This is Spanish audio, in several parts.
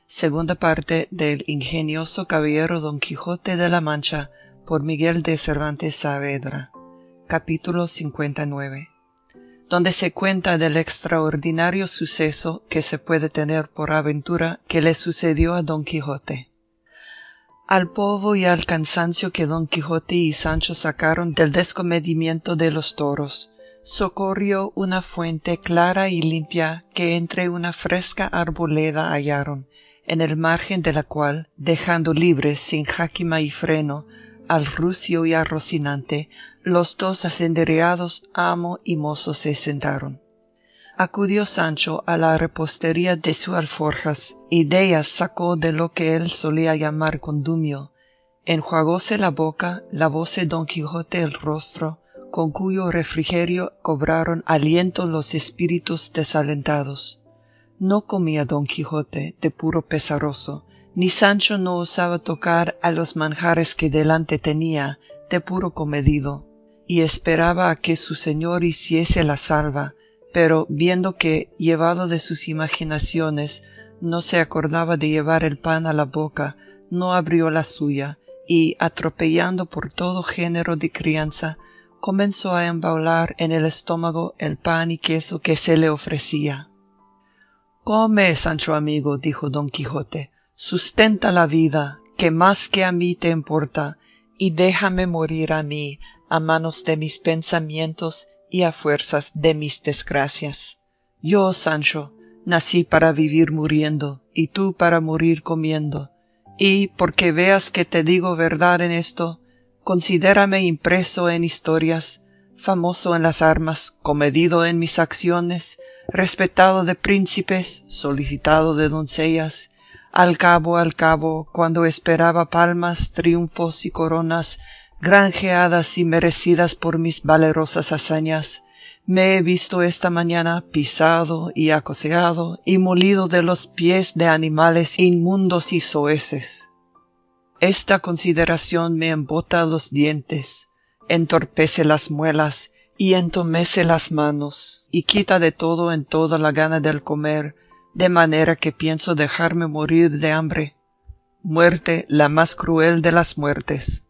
Segunda parte del ingenioso caballero Don Quijote de la Mancha, por Miguel de Cervantes Saavedra. Capítulo 59, donde se cuenta del extraordinario suceso que se puede tener por aventura que le sucedió a Don Quijote. Al polvo y al cansancio que Don Quijote y Sancho sacaron del descomedimiento de los toros, socorrió una fuente clara y limpia que entre una fresca arboleda hallaron, en el margen de la cual, dejando libres sin jáquima y freno al rucio y a Rocinante, los dos asendereados amo y mozo se sentaron. Acudió Sancho a la repostería de sus alforjas, y dellas sacó de lo que él solía llamar condumio, enjuagóse la boca, lavóse Don Quijote el rostro, con cuyo refrigerio cobraron aliento los espíritus desalentados. No comía Don Quijote de puro pesaroso, ni Sancho no osaba tocar a los manjares que delante tenía de puro comedido, y esperaba a que su señor hiciese la salva, pero viendo que, llevado de sus imaginaciones, no se acordaba de llevar el pan a la boca, no abrió la suya, y, atropellando por todo género de crianza, comenzó a embaular en el estómago el pan y queso que se le ofrecía. «Come, Sancho amigo», dijo Don Quijote, «sustenta la vida, que más que a mí te importa, y déjame morir a mí, a manos de mis pensamientos y a fuerzas de mis desgracias. Yo, Sancho, nací para vivir muriendo, y tú para morir comiendo, y, porque veas que te digo verdad en esto, considérame impreso en historias, famoso en las armas, comedido en mis acciones, respetado de príncipes, solicitado de doncellas, al cabo, cuando esperaba palmas, triunfos y coronas, granjeadas y merecidas por mis valerosas hazañas, me he visto esta mañana pisado y acoceado y molido de los pies de animales inmundos y soeces. Esta consideración me embota los dientes, entorpece las muelas y entomece las manos, y quita de todo en todo la gana del comer, de manera que pienso dejarme morir de hambre. Muerte la más cruel de las muertes.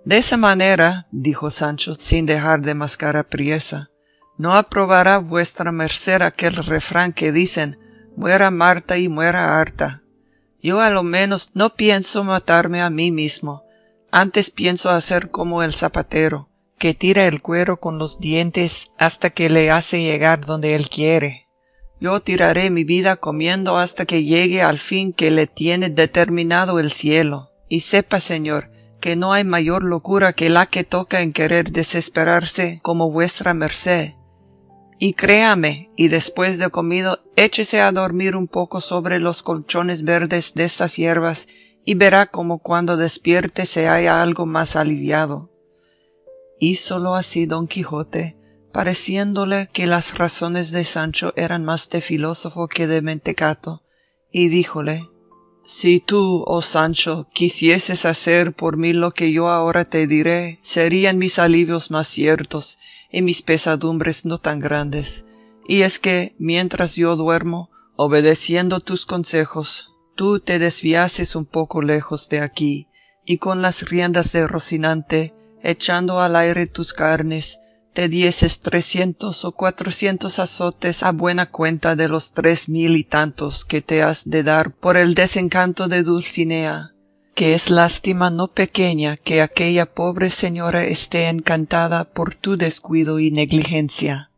De esa manera, dijo Sancho sin dejar de mascar apriesa, ¿no aprobará vuestra merced aquel refrán que dicen, muera Marta y muera harta? Yo a lo menos no pienso matarme a mí mismo, antes pienso hacer como el zapatero, que tira el cuero con los dientes hasta que le hace llegar donde él quiere. Yo tiraré mi vida comiendo hasta que llegue al fin que le tiene determinado el cielo. Y sepa, señor, que no hay mayor locura que la que toca en querer desesperarse como vuestra merced. Y créame, y después de comido, échese a dormir un poco sobre los colchones verdes de estas hierbas, y verá como cuando despierte se halla algo más aliviado. Hízolo así Don Quijote, pareciéndole que las razones de Sancho eran más de filósofo que de mentecato, y díjole, «Si tú, oh Sancho, quisieses hacer por mí lo que yo ahora te diré, serían mis alivios más ciertos, y mis pesadumbres no tan grandes. Y es que, mientras yo duermo, obedeciendo tus consejos, tú te desviases un poco lejos de aquí, y con las riendas de Rocinante, echando al aire tus carnes, te dieses 300 o 400 azotes a buena cuenta de los 3000 y tantos que te has de dar por el desencanto de Dulcinea, que es lástima no pequeña que aquella pobre señora esté encantada por tu descuido y negligencia».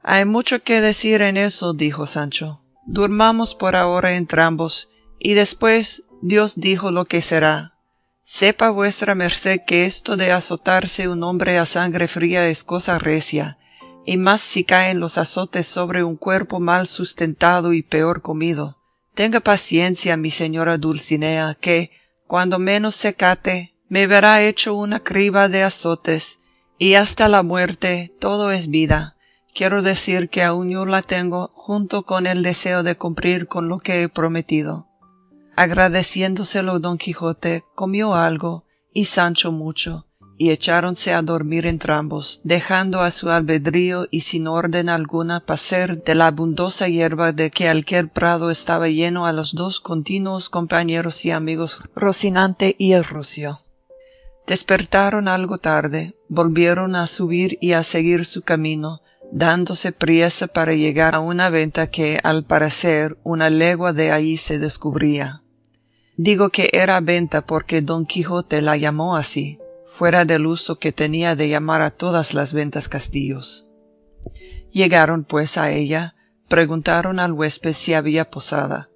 «Hay mucho que decir en eso», dijo Sancho. «Durmamos por ahora entrambos, y después Dios dijo lo que será. Sepa vuestra merced que esto de azotarse un hombre a sangre fría es cosa recia, y más si caen los azotes sobre un cuerpo mal sustentado y peor comido. Tenga paciencia mi señora Dulcinea, que, cuando menos se cate, me verá hecho una criba de azotes, y hasta la muerte todo es vida. Quiero decir que aún yo la tengo junto con el deseo de cumplir con lo que he prometido». Agradeciéndoselo Don Quijote, comió algo, y Sancho mucho, y echáronse a dormir entrambos, dejando a su albedrío y sin orden alguna pacer de la abundosa hierba de que aquel prado estaba lleno a los dos continuos compañeros y amigos, Rocinante y el rucio. Despertaron algo tarde, volvieron a subir y a seguir su camino, dándose priesa para llegar a una venta que al parecer una legua de allí se descubría. Digo que era venta porque Don Quijote la llamó así, fuera del uso que tenía de llamar a todas las ventas castillos. Llegaron pues a ella, preguntaron al huésped si había posada.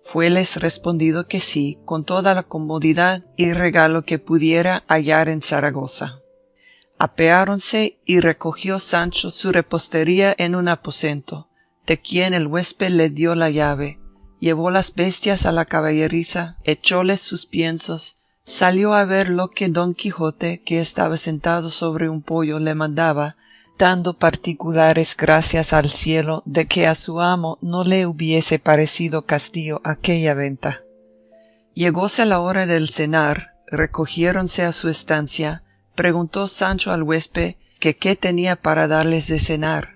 Fueles respondido que sí, con toda la comodidad y regalo que pudiera hallar en Zaragoza. Apeáronse y recogió Sancho su repostería en un aposento, de quien el huésped le dio la llave, llevó las bestias a la caballeriza, echóles sus piensos, salió a ver lo que Don Quijote, que estaba sentado sobre un poyo, le mandaba, dando particulares gracias al cielo de que a su amo no le hubiese parecido castillo aquella venta. Llegóse la hora del cenar, recogiéronse a su estancia, preguntó Sancho al huésped que qué tenía para darles de cenar,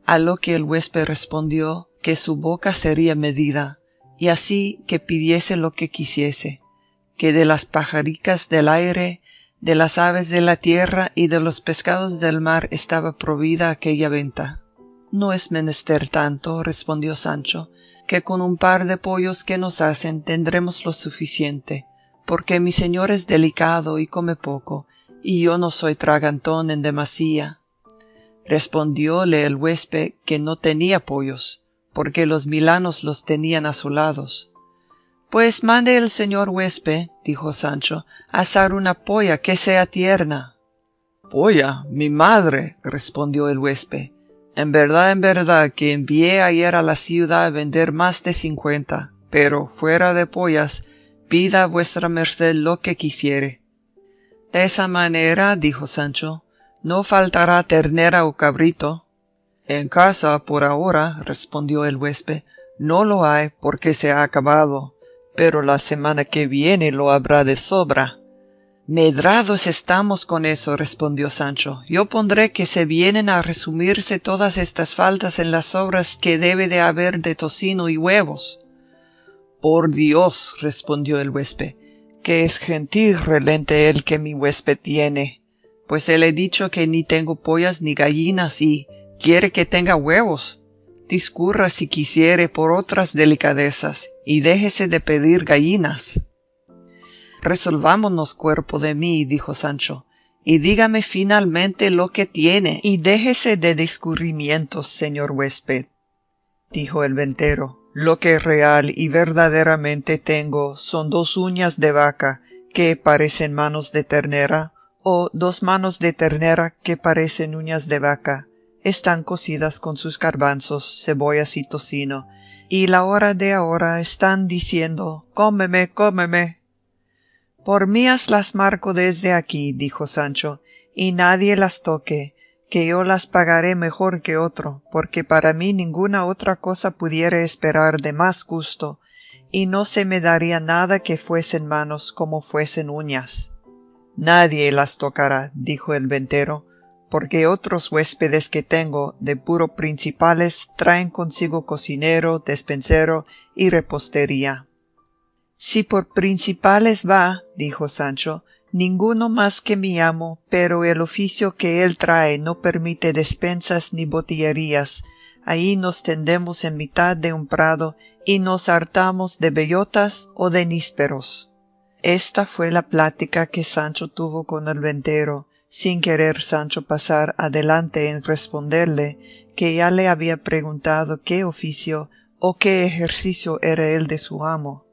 a lo que el huésped respondió que su boca sería medida, y así que pidiese lo que quisiese, que de las pajaricas del aire, de las aves de la tierra y de los pescados del mar estaba provida aquella venta. No es menester tanto, respondió Sancho, que con un par de pollos que nos hacen tendremos lo suficiente, porque mi señor es delicado y come poco, y yo no soy tragantón en demasía. Respondióle el huésped que no tenía pollos, porque los milanos los tenían asolados. Pues mande el señor huésped, dijo Sancho, asar una polla que sea tierna. Polla, mi madre, respondió el huésped. En verdad que envié ayer a la ciudad a vender más de 50, pero fuera de pollas, pida vuestra merced lo que quisiere. De esa manera, dijo Sancho, no faltará ternera o cabrito. En casa, por ahora, respondió el huésped, no lo hay porque se ha acabado, pero la semana que viene lo habrá de sobra. Medrados estamos con eso, respondió Sancho. Yo pondré que se vienen a resumirse todas estas faltas en las sobras que debe de haber de tocino y huevos. Por Dios, respondió el huésped, que es gentil relente el que mi huésped tiene, pues le he dicho que ni tengo pollas ni gallinas y quiere que tenga huevos. Discurra si quisiere por otras delicadezas y déjese de pedir gallinas. Resolvámonos, cuerpo de mí, dijo Sancho, y dígame finalmente lo que tiene, y déjese de discurrimientos, señor huésped. Dijo el ventero, lo que real y verdaderamente tengo son 2 uñas de vaca que parecen manos de ternera, o 2 manos de ternera que parecen uñas de vaca. Están cocidas con sus garbanzos, cebollas y tocino, y la hora de ahora están diciendo, cómeme, cómeme. Por mías las marco desde aquí, dijo Sancho, y nadie las toque, que yo las pagaré mejor que otro, porque para mí ninguna otra cosa pudiera esperar de más gusto, y no se me daría nada que fuesen manos como fuesen uñas. Nadie las tocará, dijo el ventero, porque otros huéspedes que tengo de puro principales traen consigo cocinero, despensero y repostería. Si por principales va, dijo Sancho, ninguno más que mi amo, pero el oficio que él trae no permite despensas ni botillerías. Ahí nos tendemos en mitad de un prado y nos hartamos de bellotas o de nísperos. Esta fue la plática que Sancho tuvo con el ventero, sin querer Sancho pasar adelante en responderle que ya le había preguntado qué oficio o qué ejercicio era el de su amo.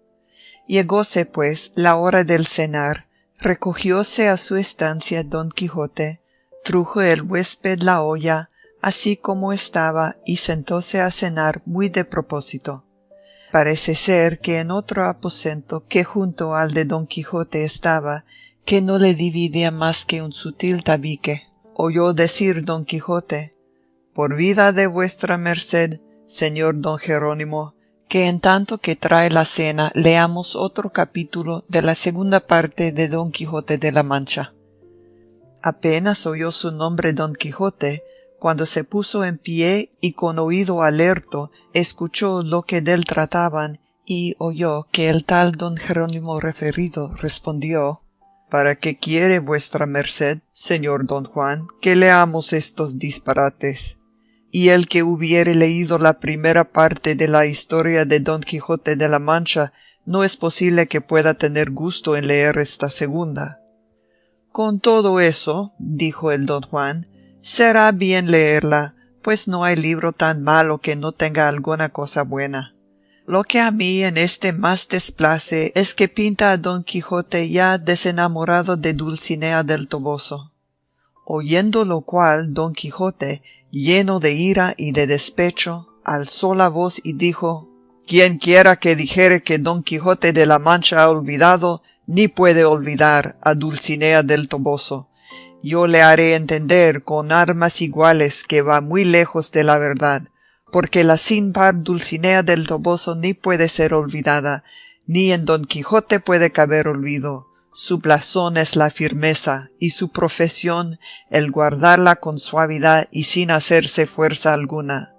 Llegóse pues la hora del cenar, recogióse a su estancia Don Quijote, trujo el huésped la olla, así como estaba, y sentóse a cenar muy de propósito. Parece ser que en otro aposento que junto al de Don Quijote estaba, que no le dividía más que un sutil tabique, oyó decir Don Quijote, por vida de vuestra merced, señor don Jerónimo, que en tanto que trae la cena leamos otro capítulo de la segunda parte de Don Quijote de la Mancha. Apenas oyó su nombre Don Quijote, cuando se puso en pie y con oído alerto escuchó lo que dél trataban, y oyó que el tal don Jerónimo referido respondió: ¿Para qué quiere vuestra merced, señor don Juan, que leamos estos disparates? Y el que hubiere leído la primera parte de la historia de Don Quijote de la Mancha, no es posible que pueda tener gusto en leer esta segunda. Con todo eso, dijo el don Juan, será bien leerla, pues no hay libro tan malo que no tenga alguna cosa buena. Lo que a mí en este más desplace es que pinta a Don Quijote ya desenamorado de Dulcinea del Toboso. Oyendo lo cual, Don Quijote, lleno de ira y de despecho, alzó la voz y dijo: Quien quiera que dijere que Don Quijote de la Mancha ha olvidado, ni puede olvidar a Dulcinea del Toboso. Yo le haré entender con armas iguales que va muy lejos de la verdad, porque la sin par Dulcinea del Toboso ni puede ser olvidada, ni en Don Quijote puede caber olvido. Su blasón es la firmeza, y su profesión el guardarla con suavidad y sin hacerse fuerza alguna.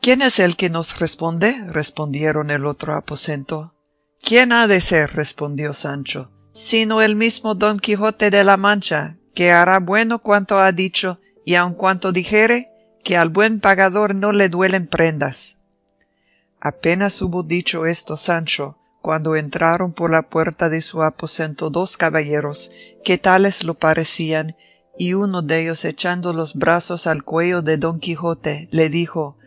¿Quién es el que nos responde? Respondieron el otro aposento. ¿Quién ha de ser? Respondió Sancho, sino el mismo Don Quijote de la Mancha, que hará bueno cuanto ha dicho, y aun cuanto dijere, que al buen pagador no le duelen prendas. Apenas hubo dicho esto Sancho, cuando entraron por la puerta de su aposento dos caballeros, que tales lo parecían, y uno de ellos echando los brazos al cuello de Don Quijote, le dijo: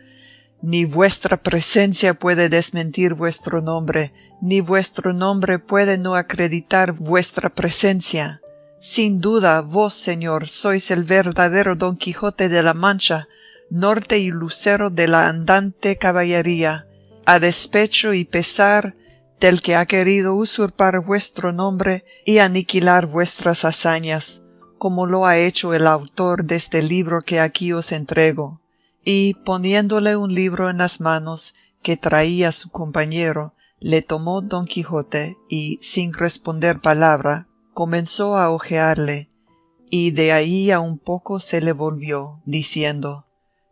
Ni vuestra presencia puede desmentir vuestro nombre, ni vuestro nombre puede no acreditar vuestra presencia. Sin duda vos, señor, sois el verdadero Don Quijote de la Mancha, norte y lucero de la andante caballería, a despecho y pesar del que ha querido usurpar vuestro nombre y aniquilar vuestras hazañas, como lo ha hecho el autor de este libro que aquí os entrego. Y poniéndole un libro en las manos que traía su compañero, le tomó Don Quijote y, sin responder palabra, comenzó a hojearle, y de ahí a un poco se le volvió, diciendo: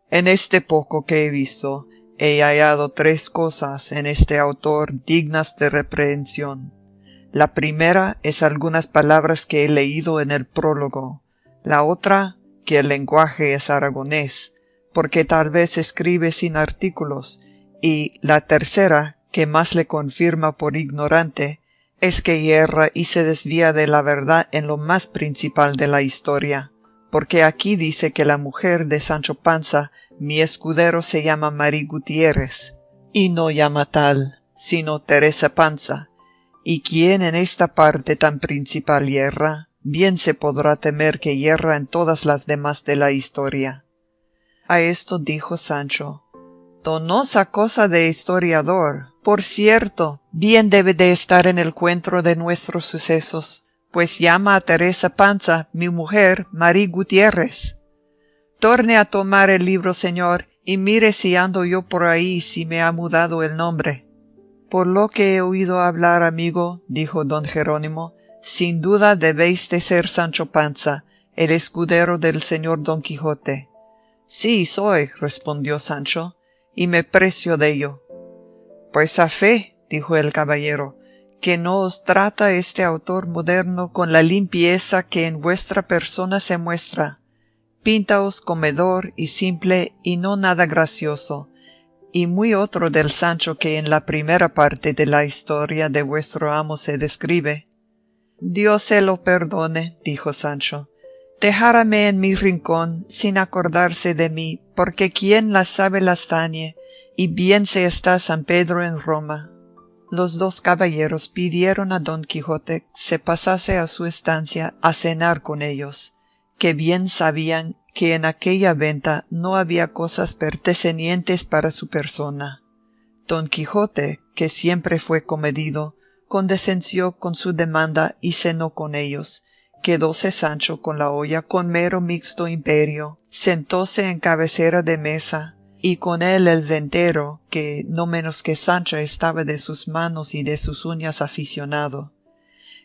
En este poco que he visto, he hallado tres cosas en este autor dignas de reprehensión. La primera es algunas palabras que he leído en el prólogo. La otra, que el lenguaje es aragonés, porque tal vez escribe sin artículos. Y la tercera, que más le confirma por ignorante, es que yerra y se desvía de la verdad en lo más principal de la historia. Porque aquí dice que la mujer de Sancho Panza, mi escudero, se llama Mari Gutiérrez, y no llama tal, sino Teresa Panza. Y quien en esta parte tan principal yerra, bien se podrá temer que yerra en todas las demás de la historia. A esto dijo Sancho: Donosa cosa de historiador. Por cierto, bien debe de estar en el cuento de nuestros sucesos, pues llama a Teresa Panza, mi mujer, Mari Gutiérrez. Torne a tomar el libro, señor, y mire si ando yo por ahí, si me ha mudado el nombre. Por lo que he oído hablar, amigo, dijo don Jerónimo, sin duda debéis de ser Sancho Panza, el escudero del señor Don Quijote. Sí, soy, respondió Sancho, y me precio dello. Pues a fe, dijo el caballero, que no os trata este autor moderno con la limpieza que en vuestra persona se muestra. Píntaos comedor y simple y no nada gracioso, y muy otro del Sancho que en la primera parte de la historia de vuestro amo se describe. Dios se lo perdone, dijo Sancho. Dejárame en mi rincón sin acordarse de mí, porque quien las sabe las tañe, y bien se está San Pedro en Roma. Los dos caballeros pidieron a Don Quijote se pasase a su estancia a cenar con ellos, que bien sabían que en aquella venta no había cosas pertenecientes para su persona. Don Quijote, que siempre fue comedido, condescensió con su demanda y cenó con ellos. Quedóse Sancho con la olla con mero mixto imperio, sentóse en cabecera de mesa, y con él el ventero, que no menos que Sancho estaba de sus manos y de sus uñas aficionado.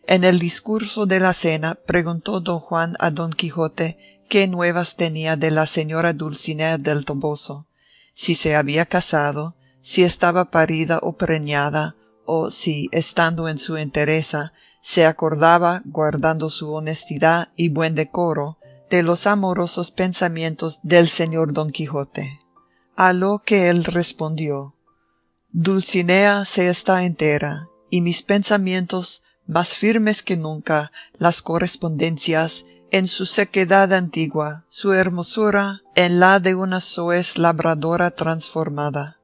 En el discurso de la cena preguntó don Juan a don Quijote qué nuevas tenía de la señora Dulcinea del Toboso, si se había casado, si estaba parida o preñada, o si, estando en su entereza, se acordaba, guardando su honestidad y buen decoro, de los amorosos pensamientos del señor don Quijote. A lo que él respondió: Dulcinea se está entera, y mis pensamientos más firmes que nunca, las correspondencias en su sequedad antigua, su hermosura en la de una soez labradora transformada.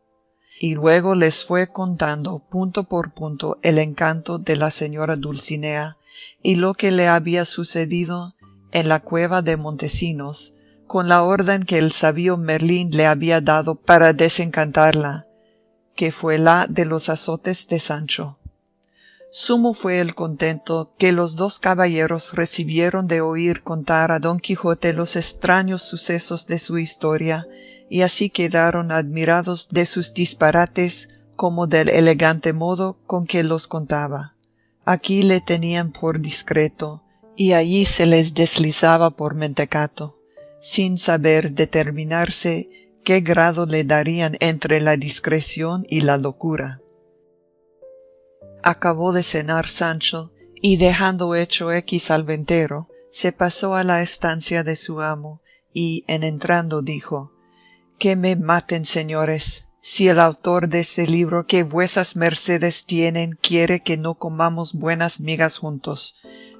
Y luego les fue contando punto por punto el encanto de la señora Dulcinea y lo que le había sucedido en la cueva de Montesinos, con la orden que el sabio Merlín le había dado para desencantarla, que fue la de los azotes de Sancho. Sumo fue el contento que los dos caballeros recibieron de oír contar a don Quijote los extraños sucesos de su historia, y así quedaron admirados de sus disparates como del elegante modo con que los contaba. Aquí le tenían por discreto, y allí se les deslizaba por mentecato, sin saber determinarse qué grado le darían entre la discreción y la locura. Acabó de cenar Sancho, y dejando hecho X al ventero, se pasó a la estancia de su amo, y en entrando dijo: Que me maten, señores, si el autor de este libro que vuesas mercedes tienen quiere que no comamos buenas migas juntos.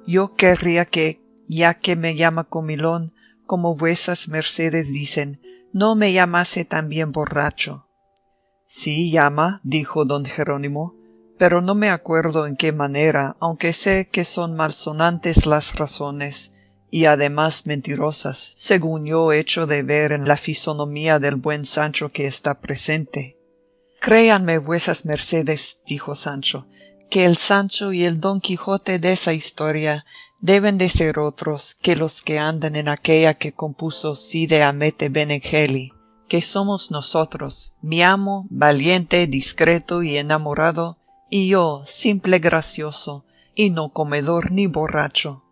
Yo querría que, ya que me llama comilón, como vuesas mercedes dicen, no me llamase también borracho. Sí llama, dijo don Jerónimo, pero no me acuerdo en qué manera, aunque sé que son malsonantes las razones, y además mentirosas, según yo echo de ver en la fisonomía del buen Sancho que está presente. Créanme vuesas mercedes, dijo Sancho, que el Sancho y el don Quijote de esa historia deben de ser otros que los que andan en aquella que compuso Cide Hamete Benengeli, que somos nosotros, mi amo, valiente, discreto y enamorado, y yo, simple gracioso, y no comedor ni borracho.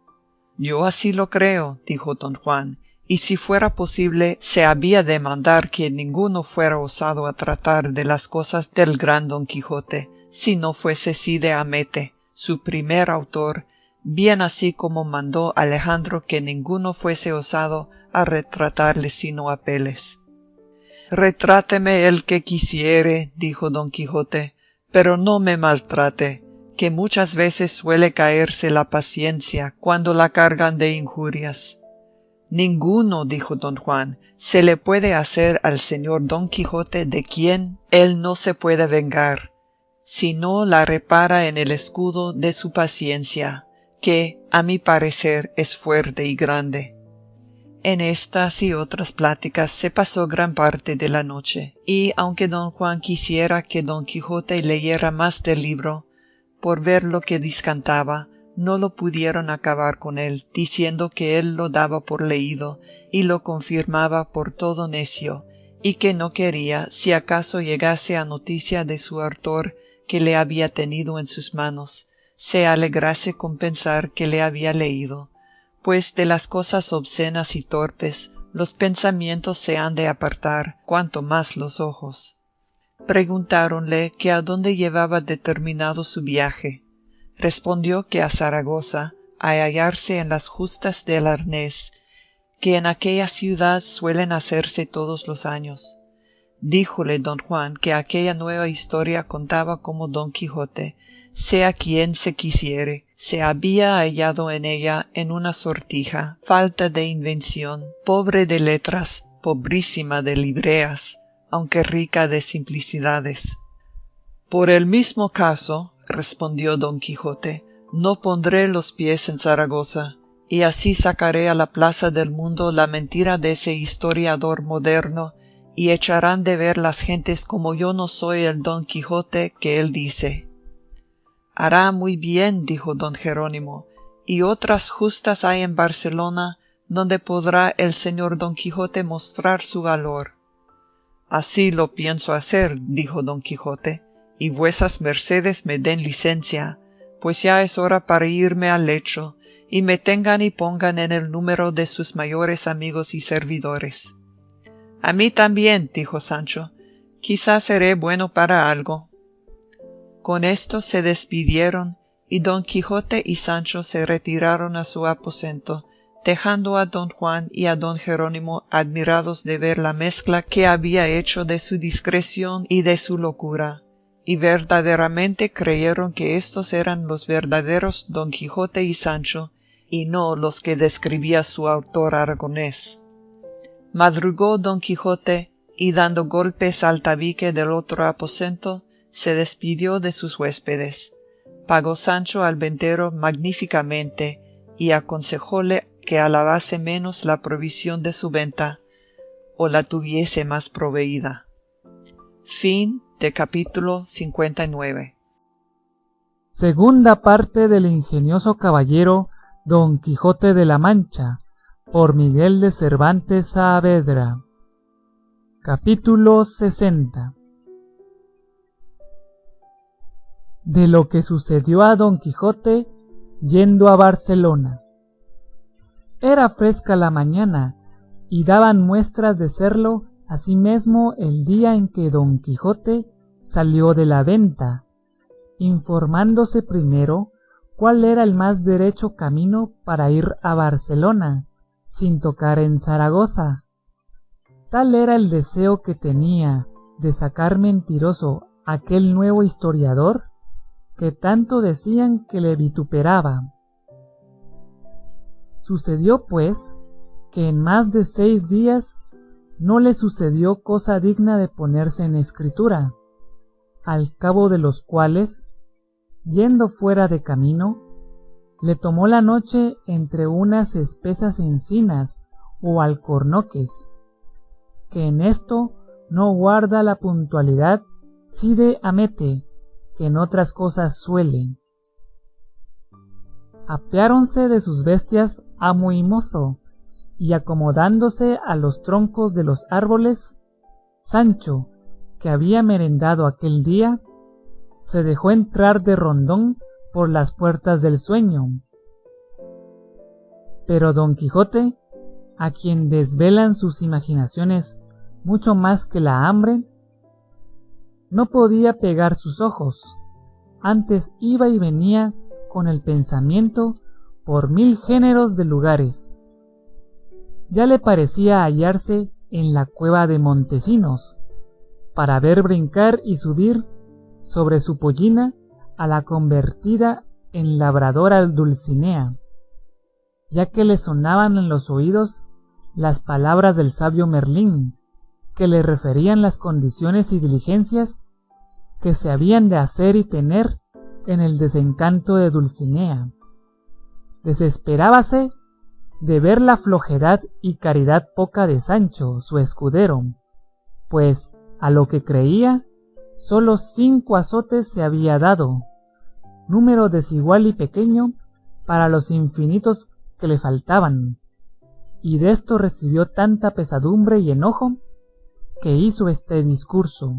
Yo así lo creo, dijo don Juan, y si fuera posible se había de mandar que ninguno fuera osado a tratar de las cosas del gran don Quijote, si no fuese Cide Hamete, su primer autor, bien así como mandó Alejandro que ninguno fuese osado a retratarle sino Apeles. Retráteme el que quisiere, dijo don Quijote, pero no me maltrate, que muchas veces suele caerse la paciencia cuando la cargan de injurias. Ninguno, dijo don Juan, se le puede hacer al señor don Quijote de quien él no se puede vengar, si no la repara en el escudo de su paciencia, que, a mi parecer, es fuerte y grande. En estas y otras pláticas se pasó gran parte de la noche, y aunque don Juan quisiera que don Quijote leyera más del libro, por ver lo que discantaba, no lo pudieron acabar con él, diciendo que él lo daba por leído, y lo confirmaba por todo necio, y que no quería, si acaso llegase a noticia de su autor que le había tenido en sus manos, se alegrase con pensar que le había leído, pues de las cosas obscenas y torpes los pensamientos se han de apartar, cuanto más los ojos. Preguntáronle que a dónde llevaba determinado su viaje. Respondió que a Zaragoza, a hallarse en las justas del Arnés, que en aquella ciudad suelen hacerse todos los años. Díjole don Juan que aquella nueva historia contaba como don Quijote, sea quien se quisiere, se había hallado en ella en una sortija, falta de invención, pobre de letras, pobrísima de libreas, aunque rica de simplicidades. Por el mismo caso, respondió don Quijote, no pondré los pies en Zaragoza, y así sacaré a la plaza del mundo la mentira de ese historiador moderno, y echarán de ver las gentes como yo no soy el don Quijote que él dice. Hará muy bien, dijo don Jerónimo, y otras justas hay en Barcelona, donde podrá el señor don Quijote mostrar su valor. Así lo pienso hacer, dijo don Quijote, y vuesas mercedes me den licencia, pues ya es hora para irme al lecho, y me tengan y pongan en el número de sus mayores amigos y servidores. A mí también, dijo Sancho, quizá seré bueno para algo. Con esto se despidieron, y Don Quijote y Sancho se retiraron a su aposento, dejando a don Juan y a don Jerónimo admirados de ver la mezcla que había hecho de su discreción y de su locura, y verdaderamente creyeron que éstos eran los verdaderos Don Quijote y Sancho, y no los que describía su autor aragonés. Madrugó Don Quijote, y dando golpes al tabique del otro aposento, se despidió de sus huéspedes. Pagó Sancho al ventero magníficamente, y aconsejóle que alabase menos la provisión de su venta, o la tuviese más proveída. Fin de capítulo 59. Segunda parte del ingenioso caballero Don Quijote de la Mancha, por Miguel de Cervantes Saavedra. Capítulo 60. De lo que sucedió a Don Quijote yendo a Barcelona. Era fresca la mañana, y daban muestras de serlo asimesmo el día en que Don Quijote salió de la venta, informándose primero cuál era el más derecho camino para ir a Barcelona, sin tocar en Zaragoza. Tal era el deseo que tenía de sacar mentiroso aquel nuevo historiador, que tanto decían que le vituperaba. Sucedió pues que en más de 6 días no le sucedió cosa digna de ponerse en escritura, al cabo de los cuales, yendo fuera de camino, le tomó la noche entre unas espesas encinas o alcornoques, que en esto no guarda la puntualidad Cide Hamete, que en otras cosas suele. Apeáronse de sus bestias amo y mozo, y acomodándose a los troncos de los árboles, Sancho, que había merendado aquel día, se dejó entrar de rondón por las puertas del sueño. Pero Don Quijote, a quien desvelan sus imaginaciones mucho más que la hambre, no podía pegar sus ojos, antes iba y venía con el pensamiento por 1000 géneros de lugares. Ya le parecía hallarse en la cueva de Montesinos, para ver brincar y subir sobre su pollina a la convertida en labradora Dulcinea, ya que le sonaban en los oídos las palabras del sabio Merlín, que le referían las condiciones y diligencias que se habían de hacer y tener en el desencanto de Dulcinea. Desesperábase de ver la flojedad y caridad poca de Sancho, su escudero, pues, a lo que creía, sólo 5 azotes se había dado, número desigual y pequeño para los infinitos que le faltaban, y de esto recibió tanta pesadumbre y enojo que hizo este discurso.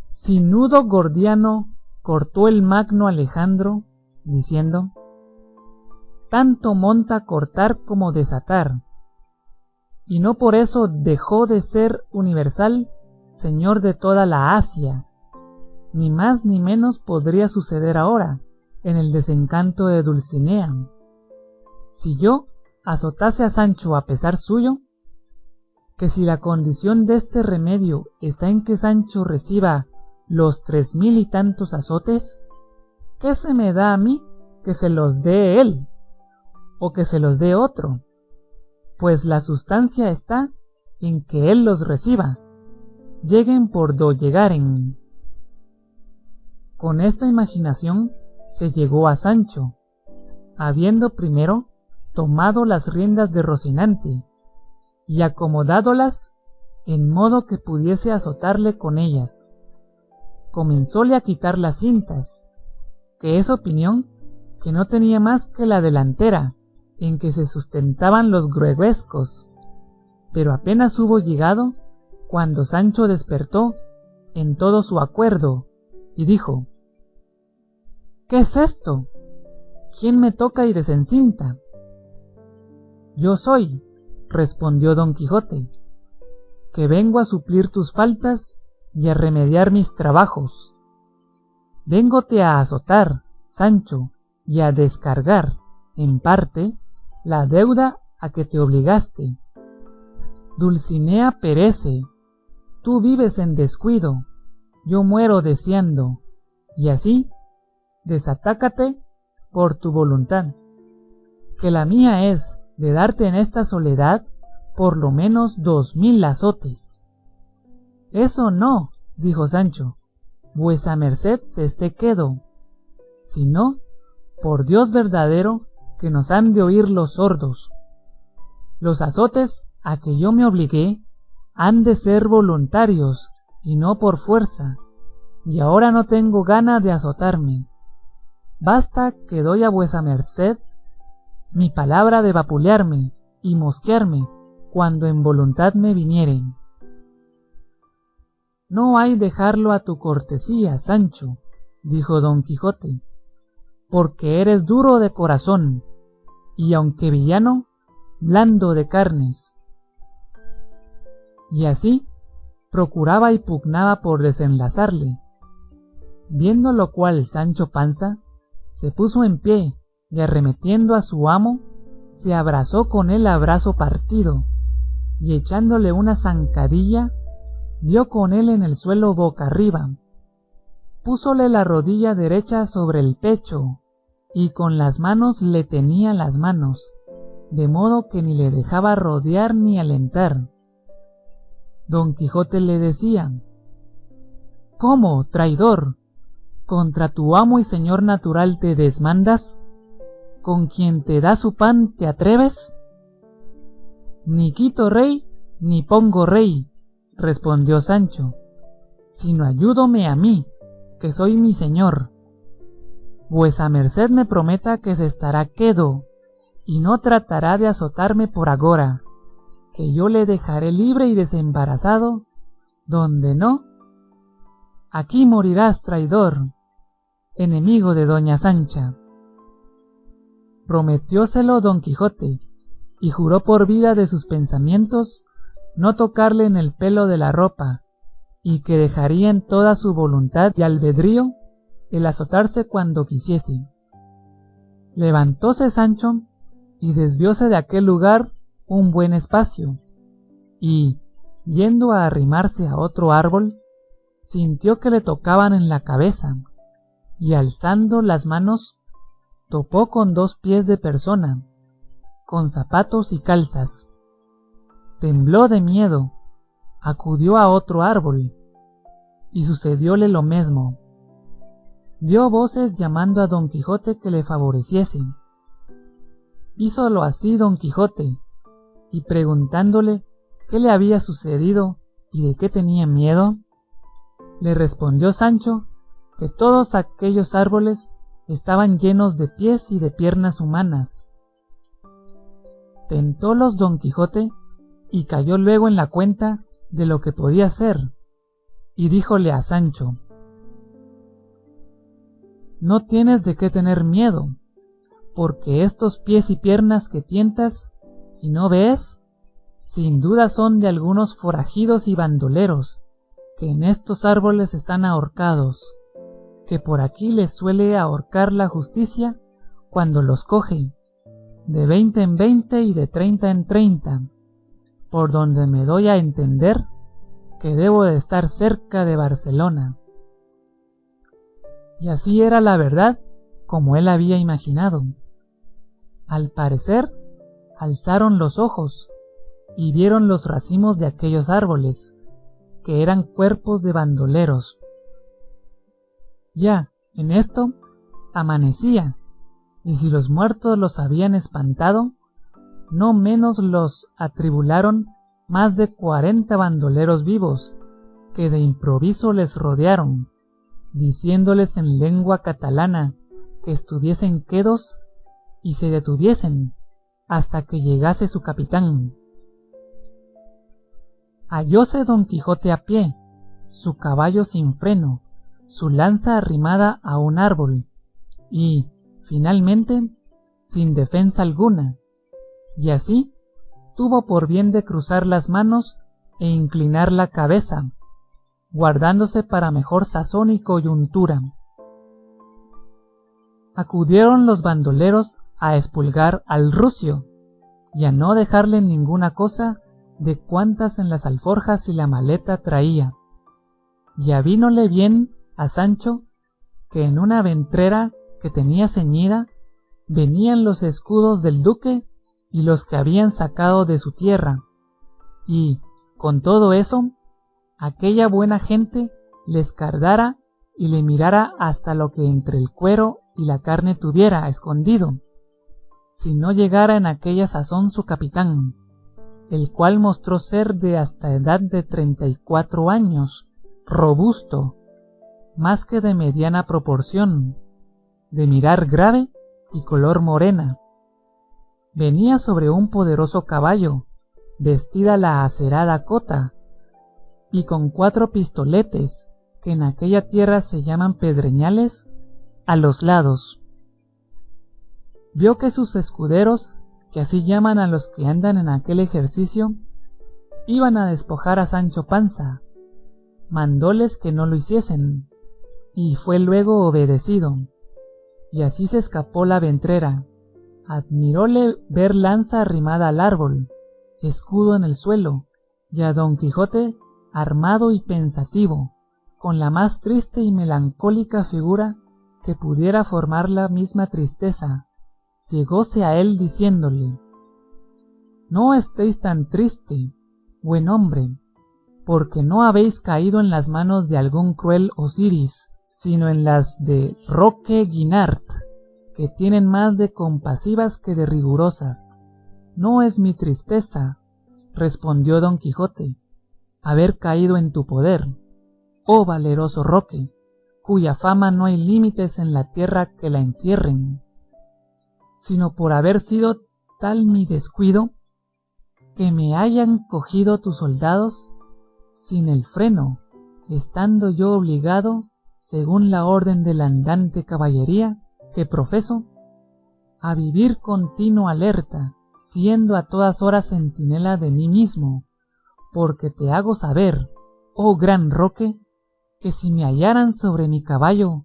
Sin nudo gordiano cortó el magno Alejandro, diciendo: tanto monta cortar como desatar, y no por eso dejó de ser universal señor de toda la Asia, ni más ni menos podría suceder ahora en el desencanto de Dulcinea. Si yo azotase a Sancho a pesar suyo, que si la condición de este remedio está en que Sancho reciba los 3000 y tantos azotes, ¿qué se me da a mí que se los dé él, o que se los dé otro? Pues la sustancia está en que él los reciba, lleguen por do llegaren. Con esta imaginación se llegó a Sancho, habiendo primero tomado las riendas de Rocinante y acomodádolas en modo que pudiese azotarle con ellas. Comenzóle a quitar las cintas, que es opinión que no tenía más que la delantera, en que se sustentaban los gruescos, pero apenas hubo llegado cuando Sancho despertó en todo su acuerdo y dijo: ¿Qué es esto? ¿Quién me toca y desencinta? Yo soy, respondió Don Quijote, que vengo a suplir tus faltas y a remediar mis trabajos. Véngote a azotar, Sancho, y a descargar, en parte, la deuda a que te obligaste. Dulcinea perece, tú vives en descuido, yo muero deseando, y así, desatácate por tu voluntad, que la mía es de darte en esta soledad por lo menos 2000 azotes. Eso no, dijo Sancho, vuesa merced se esté quedo, sino, por Dios verdadero, que nos han de oír los sordos. Los azotes a que yo me obligué han de ser voluntarios y no por fuerza, y ahora no tengo gana de azotarme. Basta que doy a vuesa merced mi palabra de vapulearme y mosquearme cuando en voluntad me vinieren. No hay dejarlo a tu cortesía, Sancho, dijo Don Quijote, porque eres duro de corazón, y aunque villano, blando de carnes. Y así procuraba y pugnaba por desenlazarle. Viendo lo cual Sancho Panza se puso en pie y arremetiendo a su amo, se abrazó con él a brazo partido, y echándole una zancadilla, dio con él en el suelo boca arriba, púsole la rodilla derecha sobre el pecho, y con las manos le tenía las manos, de modo que ni le dejaba rodear ni alentar. Don Quijote le decía: ¿Cómo, traidor? ¿Contra tu amo y señor natural te desmandas? ¿Con quien te da su pan te atreves? Ni quito rey, ni pongo rey, respondió Sancho, sino ayúdome a mí, que soy mi señor. Vuesa merced me prometa que se estará quedo, y no tratará de azotarme por agora, que yo le dejaré libre y desembarazado, donde no. Aquí morirás, traidor, enemigo de doña Sancha. Prometióselo Don Quijote, y juró por vida de sus pensamientos no tocarle en el pelo de la ropa, y que dejaría en toda su voluntad y albedrío el azotarse cuando quisiese. Levantóse Sancho y desvióse de aquel lugar un buen espacio, y, yendo a arrimarse a otro árbol, sintió que le tocaban en la cabeza, y alzando las manos, topó con 2 pies de persona, con zapatos y calzas. Tembló de miedo, acudió a otro árbol, y sucedióle lo mesmo. Dio voces llamando a Don Quijote que le favoreciese. Hízolo así Don Quijote, y preguntándole qué le había sucedido y de qué tenía miedo, le respondió Sancho que todos aquellos árboles estaban llenos de pies y de piernas humanas. Tentólos Don Quijote y cayó luego en la cuenta de lo que podía ser, y díjole a Sancho: No tienes de qué tener miedo, porque estos pies y piernas que tientas y no ves, sin duda son de algunos forajidos y bandoleros, que en estos árboles están ahorcados, que por aquí les suele ahorcar la justicia cuando los coge, de 20 en 20 y de 30 en 30, por donde me doy a entender que debo de estar cerca de Barcelona. Y así era la verdad como él había imaginado. Al parecer, alzaron los ojos y vieron los racimos de aquellos árboles, que eran cuerpos de bandoleros. Ya, en esto, amanecía, y si los muertos los habían espantado, no menos los atribularon más de 40 bandoleros vivos, que de improviso les rodearon, diciéndoles en lengua catalana que estuviesen quedos y se detuviesen hasta que llegase su capitán. Hallóse Don Quijote a pie, su caballo sin freno, su lanza arrimada a un árbol, y, finalmente, sin defensa alguna, y así tuvo por bien de cruzar las manos e inclinar la cabeza, guardándose para mejor sazón y coyuntura. Acudieron los bandoleros a expulgar al rucio, y a no dejarle ninguna cosa de cuantas en las alforjas y la maleta traía. Y avínole bien a Sancho que en una ventrera que tenía ceñida venían los escudos del duque y los que habían sacado de su tierra, y, con todo eso, aquella buena gente le escardara y le mirara hasta lo que entre el cuero y la carne tuviera escondido, si no llegara en aquella sazón su capitán, el cual mostró ser de hasta edad de 34 años, robusto, más que de mediana proporción, de mirar grave y color morena. Venía sobre un poderoso caballo, vestida la acerada cota, y con 4 pistoletes, que en aquella tierra se llaman pedreñales, a los lados. Vio que sus escuderos, que así llaman a los que andan en aquel ejercicio, iban a despojar a Sancho Panza, mandóles que no lo hiciesen, y fue luego obedecido, y así se escapó la ventrera. Admiróle ver lanza arrimada al árbol, escudo en el suelo, y a Don Quijote armado y pensativo, con la más triste y melancólica figura que pudiera formar la misma tristeza. Llegóse a él diciéndole: No estéis tan triste, buen hombre, porque no habéis caído en las manos de algún cruel Osiris, sino en las de Roque Guinart, que tienen más de compasivas que de rigurosas. No es mi tristeza, respondió Don Quijote, haber caído en tu poder, oh valeroso Roque, cuya fama no hay límites en la tierra que la encierren, sino por haber sido tal mi descuido, que me hayan cogido tus soldados sin el freno, estando yo obligado, según la orden de la andante caballería que profeso, a vivir contino alerta, siendo a todas horas centinela de mí mismo, porque te hago saber, oh gran Roque, que si me hallaran sobre mi caballo,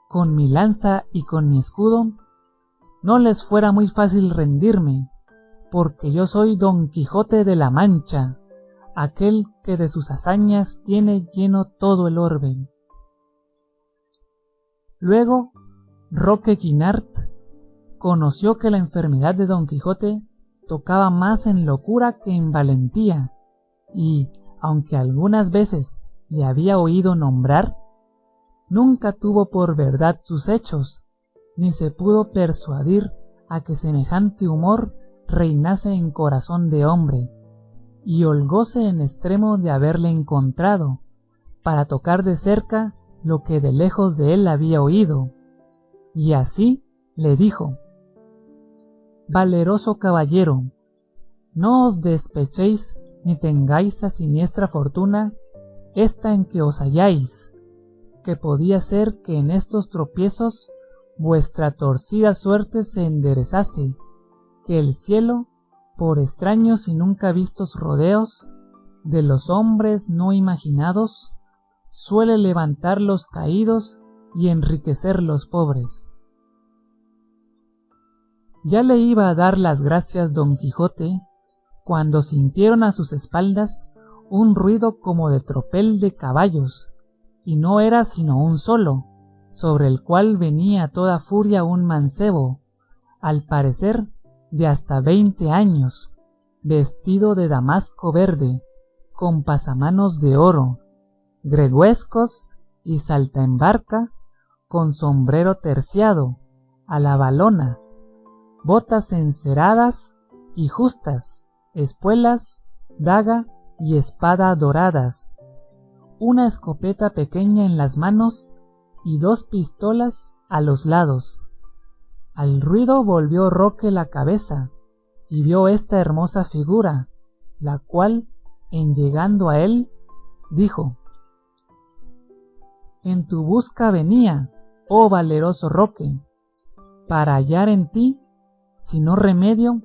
con mi lanza y con mi escudo, no les fuera muy fácil rendirme, porque yo soy Don Quijote de la Mancha, aquel que de sus hazañas tiene lleno todo el orbe. Luego Roque Guinart conoció que la enfermedad de Don Quijote tocaba más en locura que en valentía, y, aunque algunas veces le había oído nombrar, nunca tuvo por verdad sus hechos, ni se pudo persuadir a que semejante humor reinase en corazón de hombre, y holgóse en extremo de haberle encontrado, para tocar de cerca lo que de lejos de él había oído, y así le dijo: Valeroso caballero, no os despechéis ni tengáis a siniestra fortuna esta en que os halláis, que podía ser que en estos tropiezos vuestra torcida suerte se enderezase, que el cielo, por extraños y nunca vistos rodeos de los hombres no imaginados, suele levantar los caídos y enriquecer los pobres. Ya le iba a dar las gracias Don Quijote, cuando sintieron a sus espaldas un ruido como de tropel de caballos, y no era sino un solo, sobre el cual venía a toda furia un mancebo, al parecer de hasta 20 años, vestido de damasco verde, con pasamanos de oro, greguescos y saltaembarca, con sombrero terciado, a la valona, botas enceradas y justas, espuelas, daga y espada doradas, una escopeta pequeña en las manos y 2 pistolas a los lados. Al ruido volvió Roque la cabeza y vio esta hermosa figura, la cual, en llegando a él, dijo: En tu busca venía, oh valeroso Roque, para hallar en ti, si no remedio,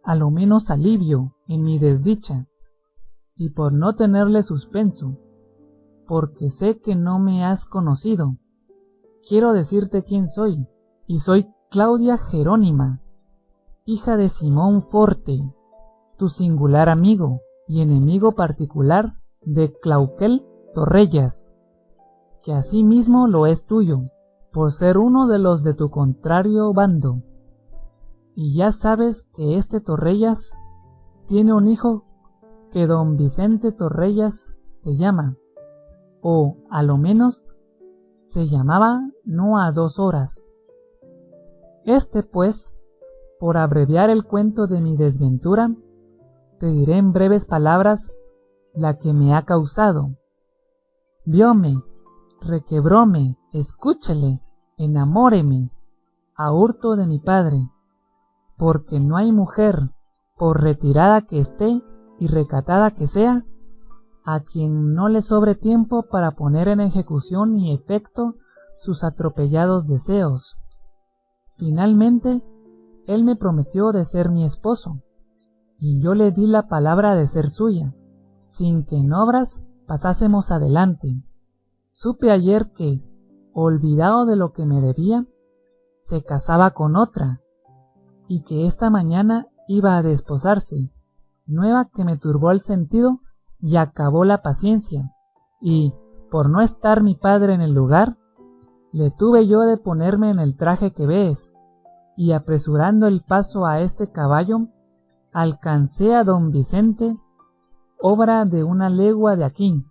a lo menos alivio en mi desdicha, y por no tenerle suspenso, porque sé que no me has conocido, quiero decirte quién soy, y soy Claudia Jerónima, hija de Simón Forte, tu singular amigo y enemigo particular de Clauquel Torrellas, que asimismo lo es tuyo, por ser uno de los de tu contrario bando. Y ya sabes que este Torrellas tiene un hijo que don Vicente Torrellas se llama, o a lo menos se llamaba no a 2 horas. Este pues, por abreviar el cuento de mi desventura, te diré en breves palabras la que me ha causado. Vióme, requebróme, escúchele, enamóreme, a hurto de mi padre, porque no hay mujer, por retirada que esté y recatada que sea, a quien no le sobre tiempo para poner en ejecución y efecto sus atropellados deseos. Finalmente, él me prometió de ser mi esposo, y yo le di la palabra de ser suya, sin que en obras pasásemos adelante. Supe ayer que, olvidado de lo que me debía, se casaba con otra, y que esta mañana iba a desposarse, nueva que me turbó el sentido y acabó la paciencia, y, por no estar mi padre en el lugar, le tuve yo de ponerme en el traje que ves, y apresurando el paso a este caballo, alcancé a don Vicente, obra de 1 legua de aquí,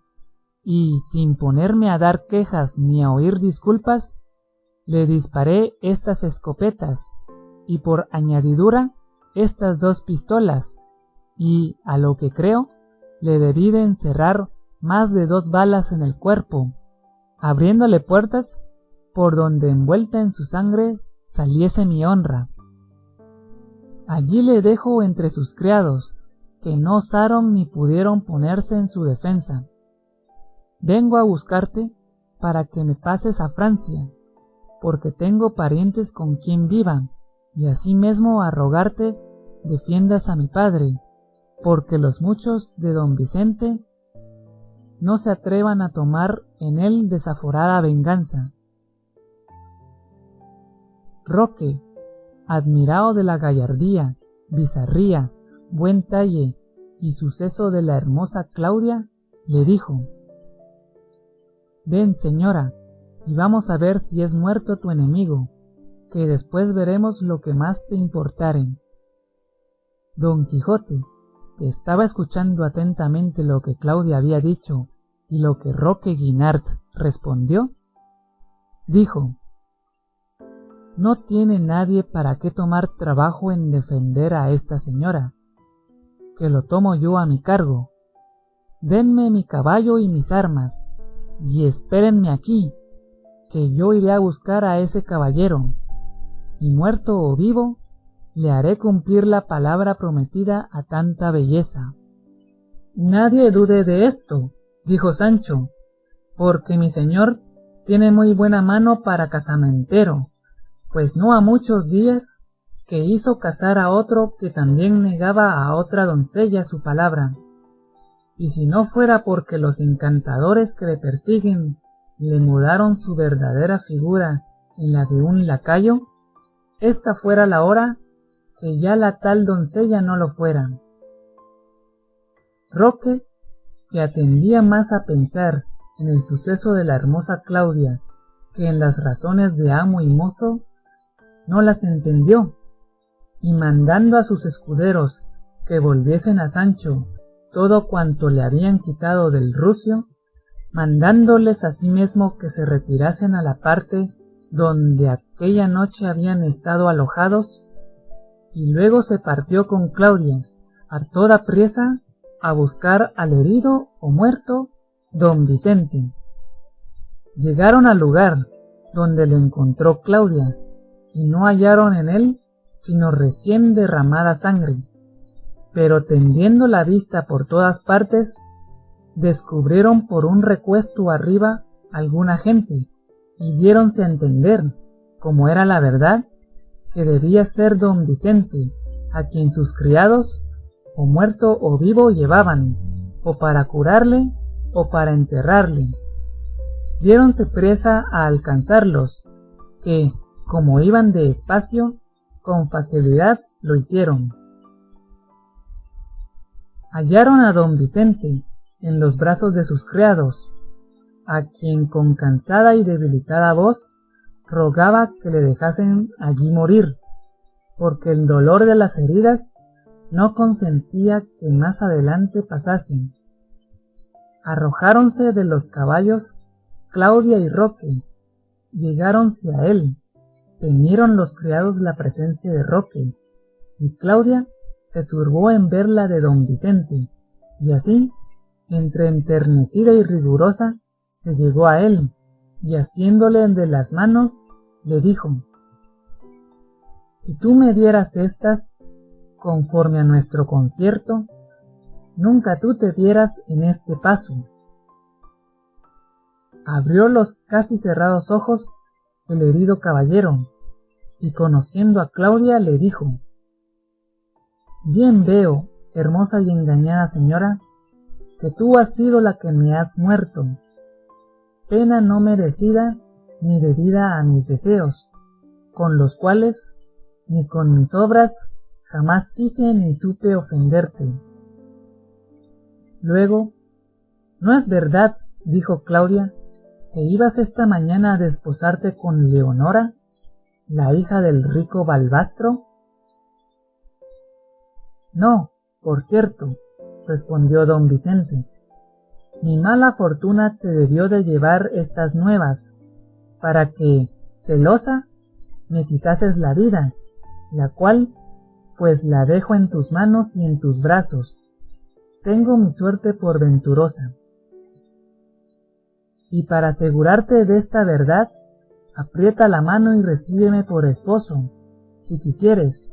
y sin ponerme a dar quejas ni a oír disculpas, le disparé estas escopetas, y por añadidura estas 2 pistolas, y a lo que creo, le debí de encerrar más de 2 balas en el cuerpo, abriéndole puertas por donde envuelta en su sangre saliese mi honra. Allí le dejo entre sus criados, que no osaron ni pudieron ponerse en su defensa. Vengo a buscarte para que me pases a Francia, porque tengo parientes con quien viva, y asimismo a rogarte defiendas a mi padre, porque los muchos de don Vicente no se atrevan a tomar en él desaforada venganza. Roque, admirado de la gallardía, bizarría, buen talle y suceso de la hermosa Claudia, le dijo: Ven, señora, y vamos a ver si es muerto tu enemigo, que después veremos lo que más te importare. Don Quijote, que estaba escuchando atentamente lo que Claudia había dicho y lo que Roque Guinart respondió, dijo: No tiene nadie para qué tomar trabajo en defender a esta señora, que lo tomo yo a mi cargo. Denme mi caballo y mis armas, y espérenme aquí, que yo iré a buscar a ese caballero, y muerto o vivo, le haré cumplir la palabra prometida a tanta belleza. Nadie dude de esto, dijo Sancho, porque mi señor tiene muy buena mano para casamentero, pues no ha muchos días que hizo casar a otro que también negaba a otra doncella su palabra, y si no fuera porque los encantadores que le persiguen le mudaron su verdadera figura en la de un lacayo, esta fuera la hora que ya la tal doncella no lo fuera. Roque, que atendía más a pensar en el suceso de la hermosa Claudia que en las razones de amo y mozo, no las entendió, y mandando a sus escuderos que volviesen a Sancho todo cuanto le habían quitado del rucio, mandándoles asimismo que se retirasen a la parte donde aquella noche habían estado alojados, y luego se partió con Claudia a toda priesa a buscar al herido o muerto don Vicente. Llegaron al lugar donde le encontró Claudia, y no hallaron en él sino recién derramada sangre, pero tendiendo la vista por todas partes, descubrieron por un recuesto arriba alguna gente, y diéronse a entender, como era la verdad, que debía ser don Vicente, a quien sus criados, o muerto o vivo, llevaban, o para curarle, o para enterrarle. Diéronse presa a alcanzarlos, que, como iban de espacio, con facilidad lo hicieron. Hallaron a don Vicente en los brazos de sus criados, a quien con cansada y debilitada voz rogaba que le dejasen allí morir, porque el dolor de las heridas no consentía que más adelante pasasen. Arrojáronse de los caballos Claudia y Roque, llegáronse a él, temieron los criados la presencia de Roque, y Claudia se turbó en ver la de don Vicente, y así, entre enternecida y rigurosa, se llegó a él, y asiéndole de las manos, le dijo: si tú me dieras estas, conforme a nuestro concierto, nunca tú te dieras en este paso. Abrió los casi cerrados ojos el herido caballero, y conociendo a Claudia le dijo: bien veo, hermosa y engañada señora, que tú has sido la que me has muerto, pena no merecida ni debida a mis deseos, con los cuales ni con mis obras jamás quise ni supe ofenderte. Luego, ¿no es verdad, dijo Claudia, que ibas esta mañana a desposarte con Leonora, la hija del rico Balbastro? No, por cierto, respondió don Vicente, mi mala fortuna te debió de llevar estas nuevas, para que, celosa, me quitases la vida, la cual, pues la dejo en tus manos y en tus brazos. Tengo mi suerte por venturosa. Y para asegurarte de esta verdad, aprieta la mano y recíbeme por esposo, si quisieres,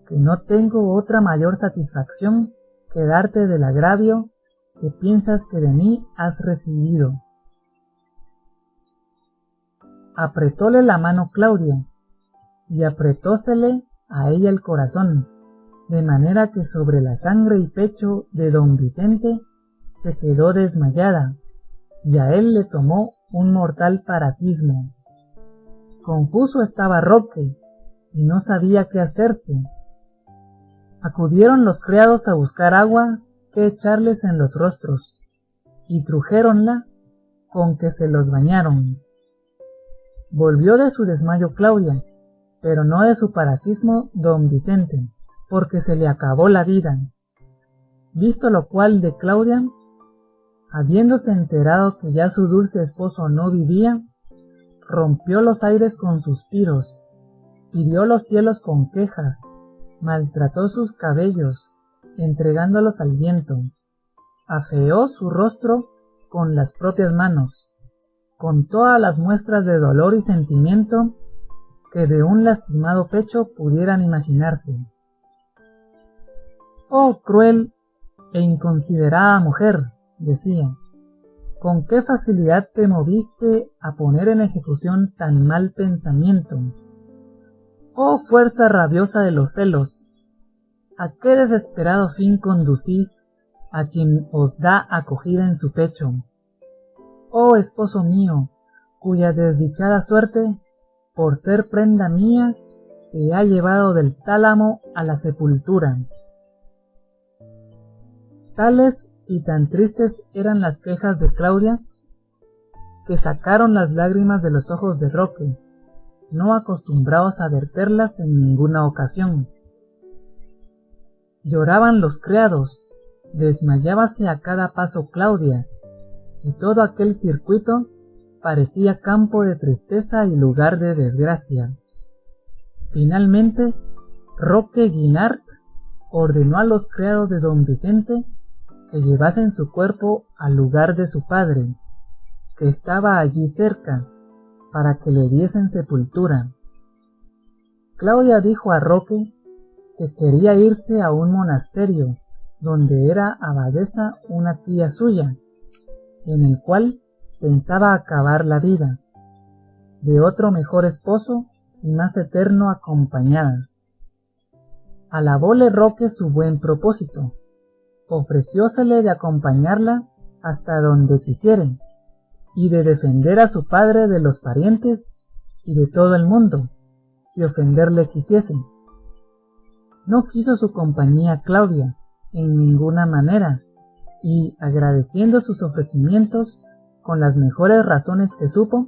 que no tengo otra mayor satisfacción que darte del agravio que piensas que de mí has recibido. Apretóle la mano Claudia, y apretósele a ella el corazón, de manera que sobre la sangre y pecho de don Vicente se quedó desmayada, y a él le tomó un mortal parasismo. Confuso estaba Roque, y no sabía qué hacerse. Acudieron los criados a buscar agua que echarles en los rostros, y trujéronla, con que se los bañaron. Volvió de su desmayo Claudia, pero no de su parasismo don Vicente, porque se le acabó la vida. Visto lo cual de Claudia, habiéndose enterado que ya su dulce esposo no vivía, rompió los aires con suspiros, hirió los cielos con quejas, maltrató sus cabellos, entregándolos al viento, afeó su rostro con las propias manos, con todas las muestras de dolor y sentimiento que de un lastimado pecho pudieran imaginarse. Oh cruel e inconsiderada mujer, decía, con qué facilidad te moviste a poner en ejecución tan mal pensamiento. Oh fuerza rabiosa de los celos, ¿a qué desesperado fin conducís a quien os da acogida en su pecho? Oh esposo mío, cuya desdichada suerte, por ser prenda mía, te ha llevado del tálamo a la sepultura. Tales y tan tristes eran las quejas de Claudia, que sacaron las lágrimas de los ojos de Roque, no acostumbrados a verterlas en ninguna ocasión. Lloraban los criados, desmayábase a cada paso Claudia, y todo aquel circuito parecía campo de tristeza y lugar de desgracia. Finalmente, Roque Guinart ordenó a los criados de don Vicente que llevasen su cuerpo al lugar de su padre, que estaba allí cerca, para que le diesen sepultura. Claudia dijo a Roque que quería irse a un monasterio, donde era abadesa una tía suya, en el cual pensaba acabar la vida. De otro mejor esposo y más eterno acompañada. Alabóle Roque su buen propósito, ofreciósele de acompañarla hasta donde quisiere, y de defender a su padre de los parientes y de todo el mundo, si ofenderle quisiese. No quiso su compañía Claudia en ninguna manera, y agradeciendo sus ofrecimientos con las mejores razones que supo,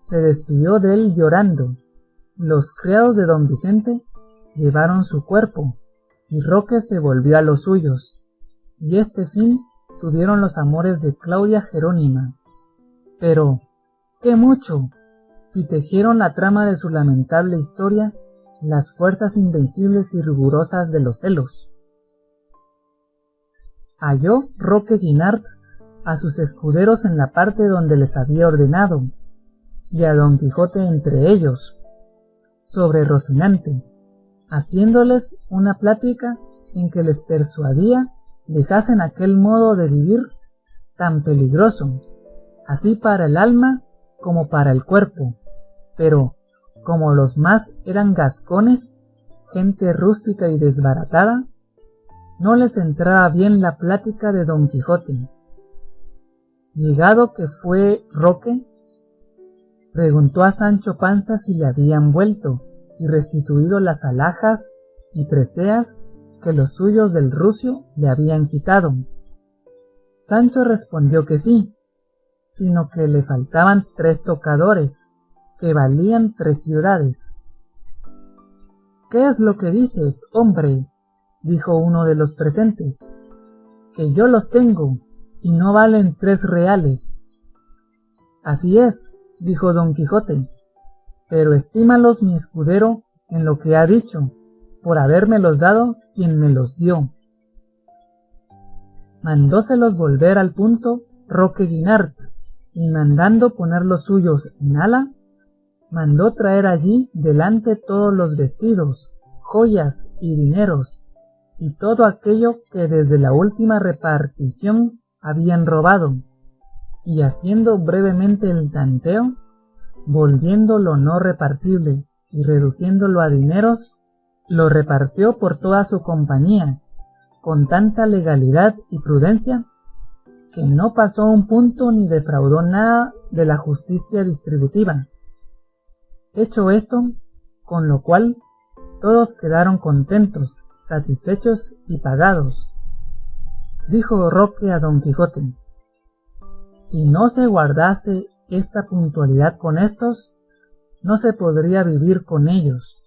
se despidió de él llorando. Los criados de don Vicente llevaron su cuerpo, y Roque se volvió a los suyos, y este fin tuvieron los amores de Claudia Jerónima. Pero, ¡qué mucho!, si tejieron la trama de su lamentable historia las fuerzas invencibles y rigurosas de los celos. Halló Roque Guinart a sus escuderos en la parte donde les había ordenado, y a don Quijote entre ellos, sobre Rocinante, haciéndoles una plática en que les persuadía dejasen aquel modo de vivir tan peligroso, así para el alma como para el cuerpo, pero como los más eran gascones, gente rústica y desbaratada, no les entraba bien la plática de don Quijote. Llegado que fue Roque, preguntó a Sancho Panza si le habían vuelto y restituido las alhajas y preseas que los suyos del rucio le habían quitado. Sancho respondió que sí, sino que le faltaban 3 tocadores, que valían 3 ciudades. ¿Qué es lo que dices, hombre?, dijo uno de los presentes, que yo los tengo, y no valen 3 reales. Así es, dijo don Quijote, pero estímalos mi escudero en lo que ha dicho, por habérmelos dado quien me los dio. Mandóselos volver al punto Roque Guinart, y mandando poner los suyos en ala, mandó traer allí delante todos los vestidos, joyas y dineros, y todo aquello que desde la última repartición habían robado, y haciendo brevemente el tanteo, volviendo lo no repartible y reduciéndolo a dineros, lo repartió por toda su compañía, con tanta legalidad y prudencia, que no pasó un punto ni defraudó nada de la justicia distributiva. Hecho esto, con lo cual todos quedaron contentos, satisfechos y pagados. Dijo Roque a don Quijote: si no se guardase esta puntualidad con éstos, no se podría vivir con ellos.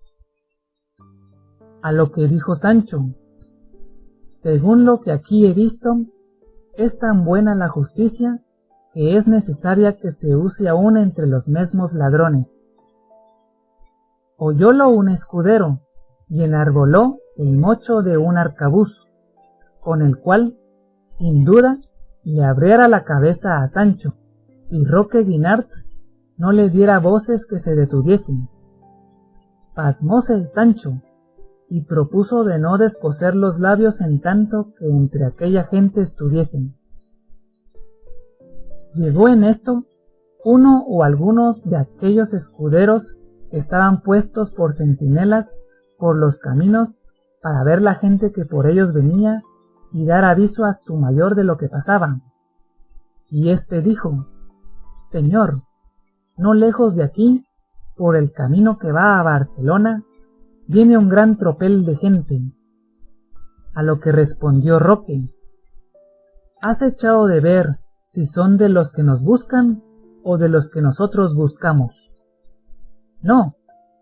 A lo que dijo Sancho: según lo que aquí he visto, es tan buena la justicia que es necesaria que se use aún entre los mesmos ladrones. Oyólo un escudero y enarboló el mocho de un arcabuz, con el cual, sin duda, le abriera la cabeza a Sancho, si Roque Guinart no le diera voces que se detuviesen. Pasmóse Sancho, y propuso de no descoser los labios en tanto que entre aquella gente estuviesen. Llegó en esto uno o algunos de aquellos escuderos que estaban puestos por centinelas por los caminos para ver la gente que por ellos venía y dar aviso a su mayor de lo que pasaba. Y éste dijo: señor, no lejos de aquí, por el camino que va a Barcelona, viene un gran tropel de gente. A lo que respondió Roque: ¿has echado de ver si son de los que nos buscan o de los que nosotros buscamos? No,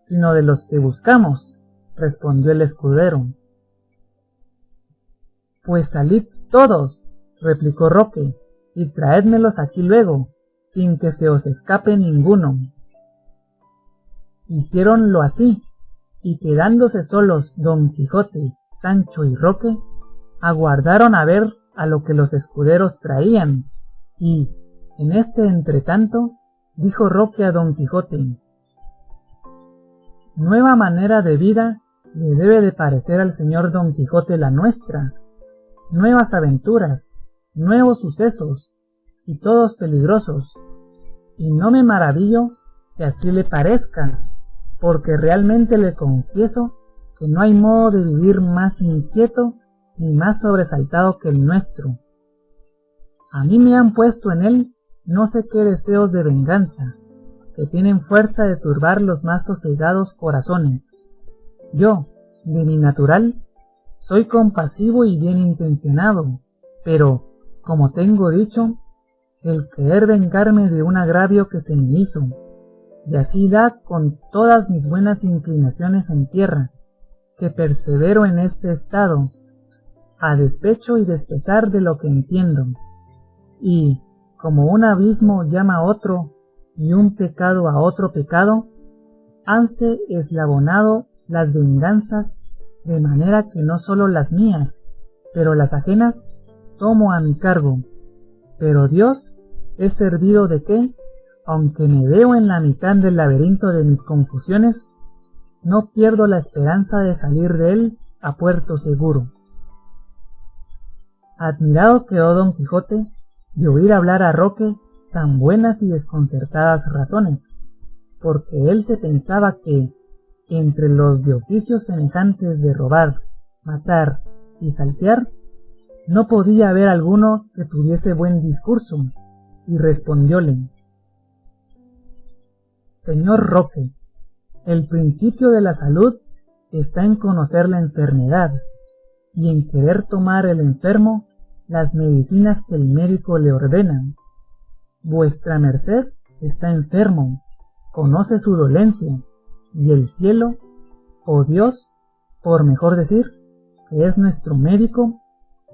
sino de los que buscamos, respondió el escudero. Pues salid todos, replicó Roque, y traédmelos aquí luego, sin que se os escape ninguno. Hiciéronlo así, y quedándose solos don Quijote, Sancho y Roque, aguardaron a ver a lo que los escuderos traían, y, en este entretanto, dijo Roque a don Quijote: nueva manera de vida le debe de parecer al señor don Quijote la nuestra, nuevas aventuras, nuevos sucesos, y todos peligrosos, y no me maravillo que así le parezca, porque realmente le confieso que no hay modo de vivir más inquieto ni más sobresaltado que el nuestro. A mí me han puesto en él no sé qué deseos de venganza, que tienen fuerza de turbar los más sosegados corazones. Yo, de mi natural, soy compasivo y bien intencionado, pero, como tengo dicho, el querer vengarme de un agravio que se me hizo, y así da con todas mis buenas inclinaciones en tierra, que persevero en este estado, a despecho y despesar de lo que entiendo, y, como un abismo llama a otro, y un pecado a otro pecado, hanse eslabonado las venganzas, de manera que no sólo las mías, pero las ajenas, tomo a mi cargo. Pero Dios es servido de que, aunque me veo en la mitad del laberinto de mis confusiones, no pierdo la esperanza de salir de él a puerto seguro. Admirado quedó Don Quijote de oír hablar a Roque tan buenas y desconcertadas razones, porque él se pensaba que, entre los de oficios semejantes de robar, matar y saltear, no podía haber alguno que tuviese buen discurso, y respondióle: Señor Roque, el principio de la salud está en conocer la enfermedad, y en querer tomar el enfermo las medicinas que el médico le ordena. Vuestra merced está enfermo, conoce su dolencia, y el cielo, o Dios, por mejor decir, que es nuestro médico,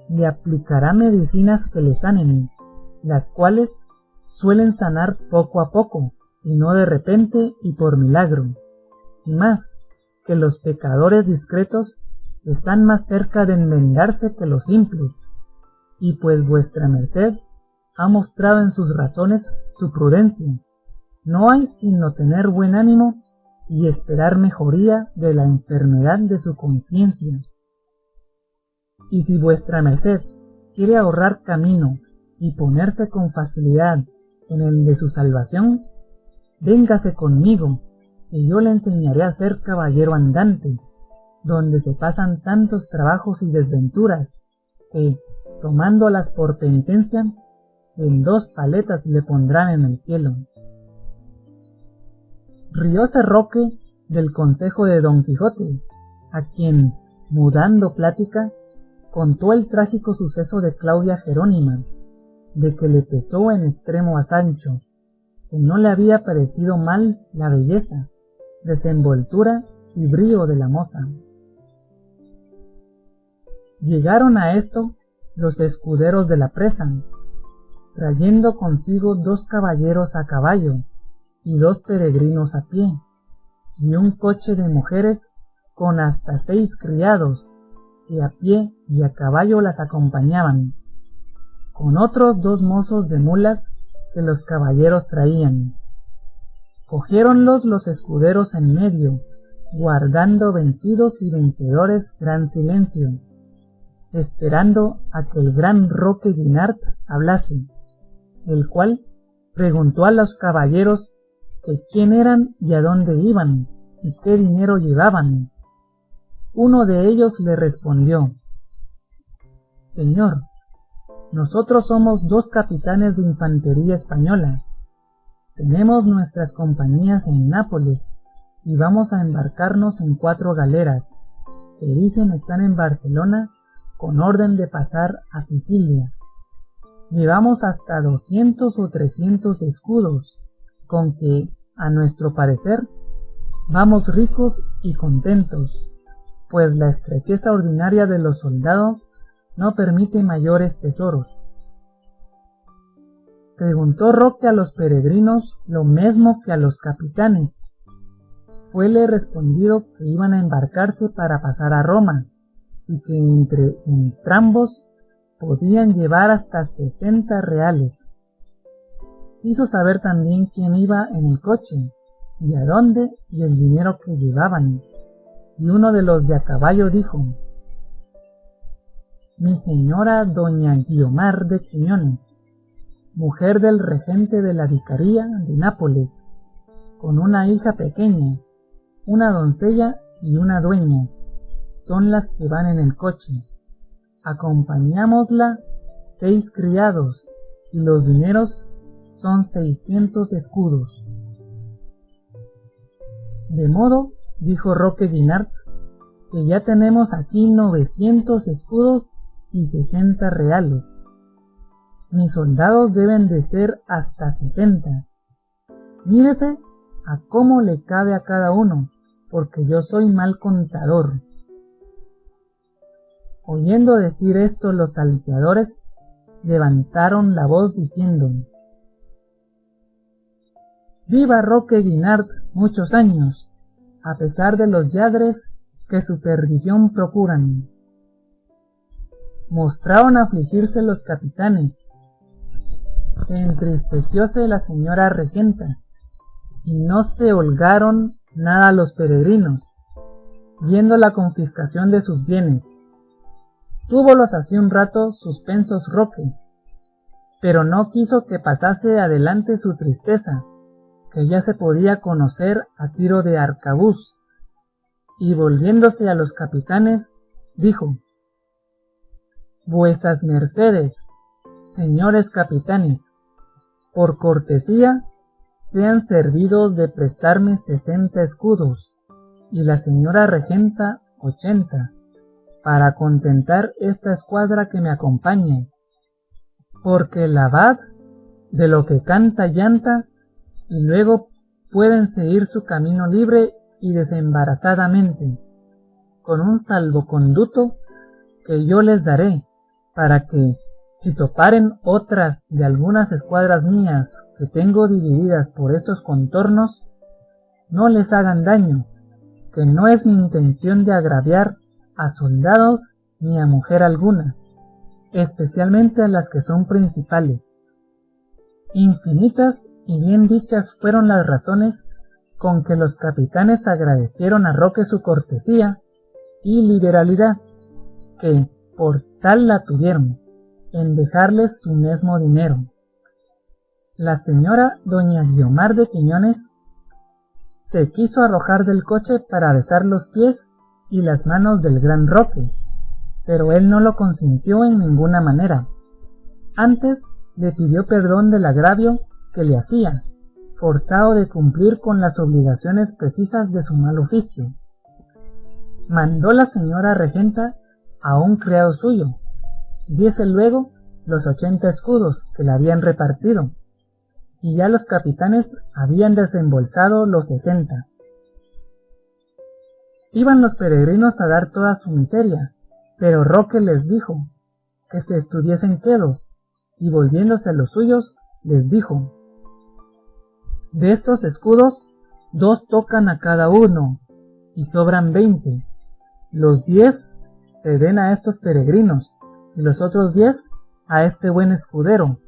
le aplicará medicinas que le sanen, las cuales suelen sanar poco a poco, y no de repente y por milagro, y más, que los pecadores discretos están más cerca de enmendarse que los simples, y pues vuestra merced ha mostrado en sus razones su prudencia, no hay sino tener buen ánimo y esperar mejoría de la enfermedad de su conciencia. Y si vuestra merced quiere ahorrar camino y ponerse con facilidad en el de su salvación, véngase conmigo, que yo le enseñaré a ser caballero andante, donde se pasan tantos trabajos y desventuras, que, tomándolas por penitencia, en 2 paletas le pondrán en el cielo. Rióse Roque del consejo de Don Quijote, a quien, mudando plática, contó el trágico suceso de Claudia Jerónima, de que le pesó en extremo a Sancho, que no le había parecido mal la belleza, desenvoltura y brío de la moza. Llegaron a esto los escuderos de la presa, trayendo consigo 2 caballeros a caballo y 2 peregrinos a pie, y un coche de mujeres con hasta 6 criados, que a pie y a caballo las acompañaban, con otros 2 mozos de mulas que los caballeros traían. Cogiéronlos los escuderos en medio, guardando vencidos y vencedores gran silencio, esperando a que el gran Roque Guinart hablase, el cual preguntó a los caballeros que quién eran y a dónde iban, y qué dinero llevaban. Uno de ellos le respondió: Señor, nosotros somos 2 capitanes de infantería española. Tenemos nuestras compañías en Nápoles y vamos a embarcarnos en 4 galeras, que dicen están en Barcelona con orden de pasar a Sicilia. Llevamos hasta 200 o 300 escudos, con que, a nuestro parecer, vamos ricos y contentos, pues la estrecheza ordinaria de los soldados no permite mayores tesoros. Preguntó Roque a los peregrinos lo mismo que a los capitanes. Fuele respondido que iban a embarcarse para pasar a Roma, y que entre entrambos podían llevar hasta 60 reales. Quiso saber también quién iba en el coche, y a dónde, y el dinero que llevaban, y uno de los de a caballo dijo: Mi señora doña Guiomar de Quiñones, mujer del regente de la vicaría de Nápoles, con una hija pequeña, una doncella y una dueña, son las que van en el coche. Acompañámosla 6 criados, y los dineros son 600 escudos. De modo, dijo Roque Guinart, que ya tenemos aquí 900 escudos y 60 reales. Mis soldados deben de ser hasta 60. Mírese a cómo le cabe a cada uno, porque yo soy mal contador. Oyendo decir esto los salteadores, levantaron la voz diciendo: ¡Viva Roque Guinart muchos años, a pesar de los lladres que su perdición procuran! Mostraron afligirse los capitanes, entristecióse la señora regenta, y no se holgaron nada los peregrinos, viendo la confiscación de sus bienes. Túvolos así un rato suspensos Roque, pero no quiso que pasase adelante su tristeza, que ya se podía conocer a tiro de arcabuz, y volviéndose a los capitanes, dijo: Vuesas mercedes, señores capitanes, por cortesía, sean servidos de prestarme 60 escudos, y la señora regenta 80, para contentar esta escuadra que me acompaña, porque el abad de lo que canta llanta, y luego pueden seguir su camino libre y desembarazadamente, con un salvoconduto que yo les daré, para que, si toparen otras de algunas escuadras mías que tengo divididas por estos contornos, no les hagan daño, que no es mi intención de agraviar a soldados ni a mujer alguna, especialmente a las que son principales. Infinitas y bien dichas fueron las razones con que los capitanes agradecieron a Roque su cortesía y liberalidad, que por tal la tuvieron, en dejarles su mesmo dinero. La señora doña Guiomar de Quiñones se quiso arrojar del coche para besar los pies y las manos del gran Roque, pero él no lo consintió en ninguna manera. Antes le pidió perdón del agravio que le hacía, forzado de cumplir con las obligaciones precisas de su mal oficio. Mandó la señora regenta a un criado suyo, diese luego los 80 escudos que le habían repartido, y ya los capitanes habían desembolsado los 60. Iban los peregrinos a dar toda su miseria, pero Roque les dijo que se estuviesen quedos, y volviéndose a los suyos, les dijo: De estos escudos, 2 tocan a cada uno, y sobran 20. Los 10 se den a estos peregrinos, y los otros 10 a este buen escudero,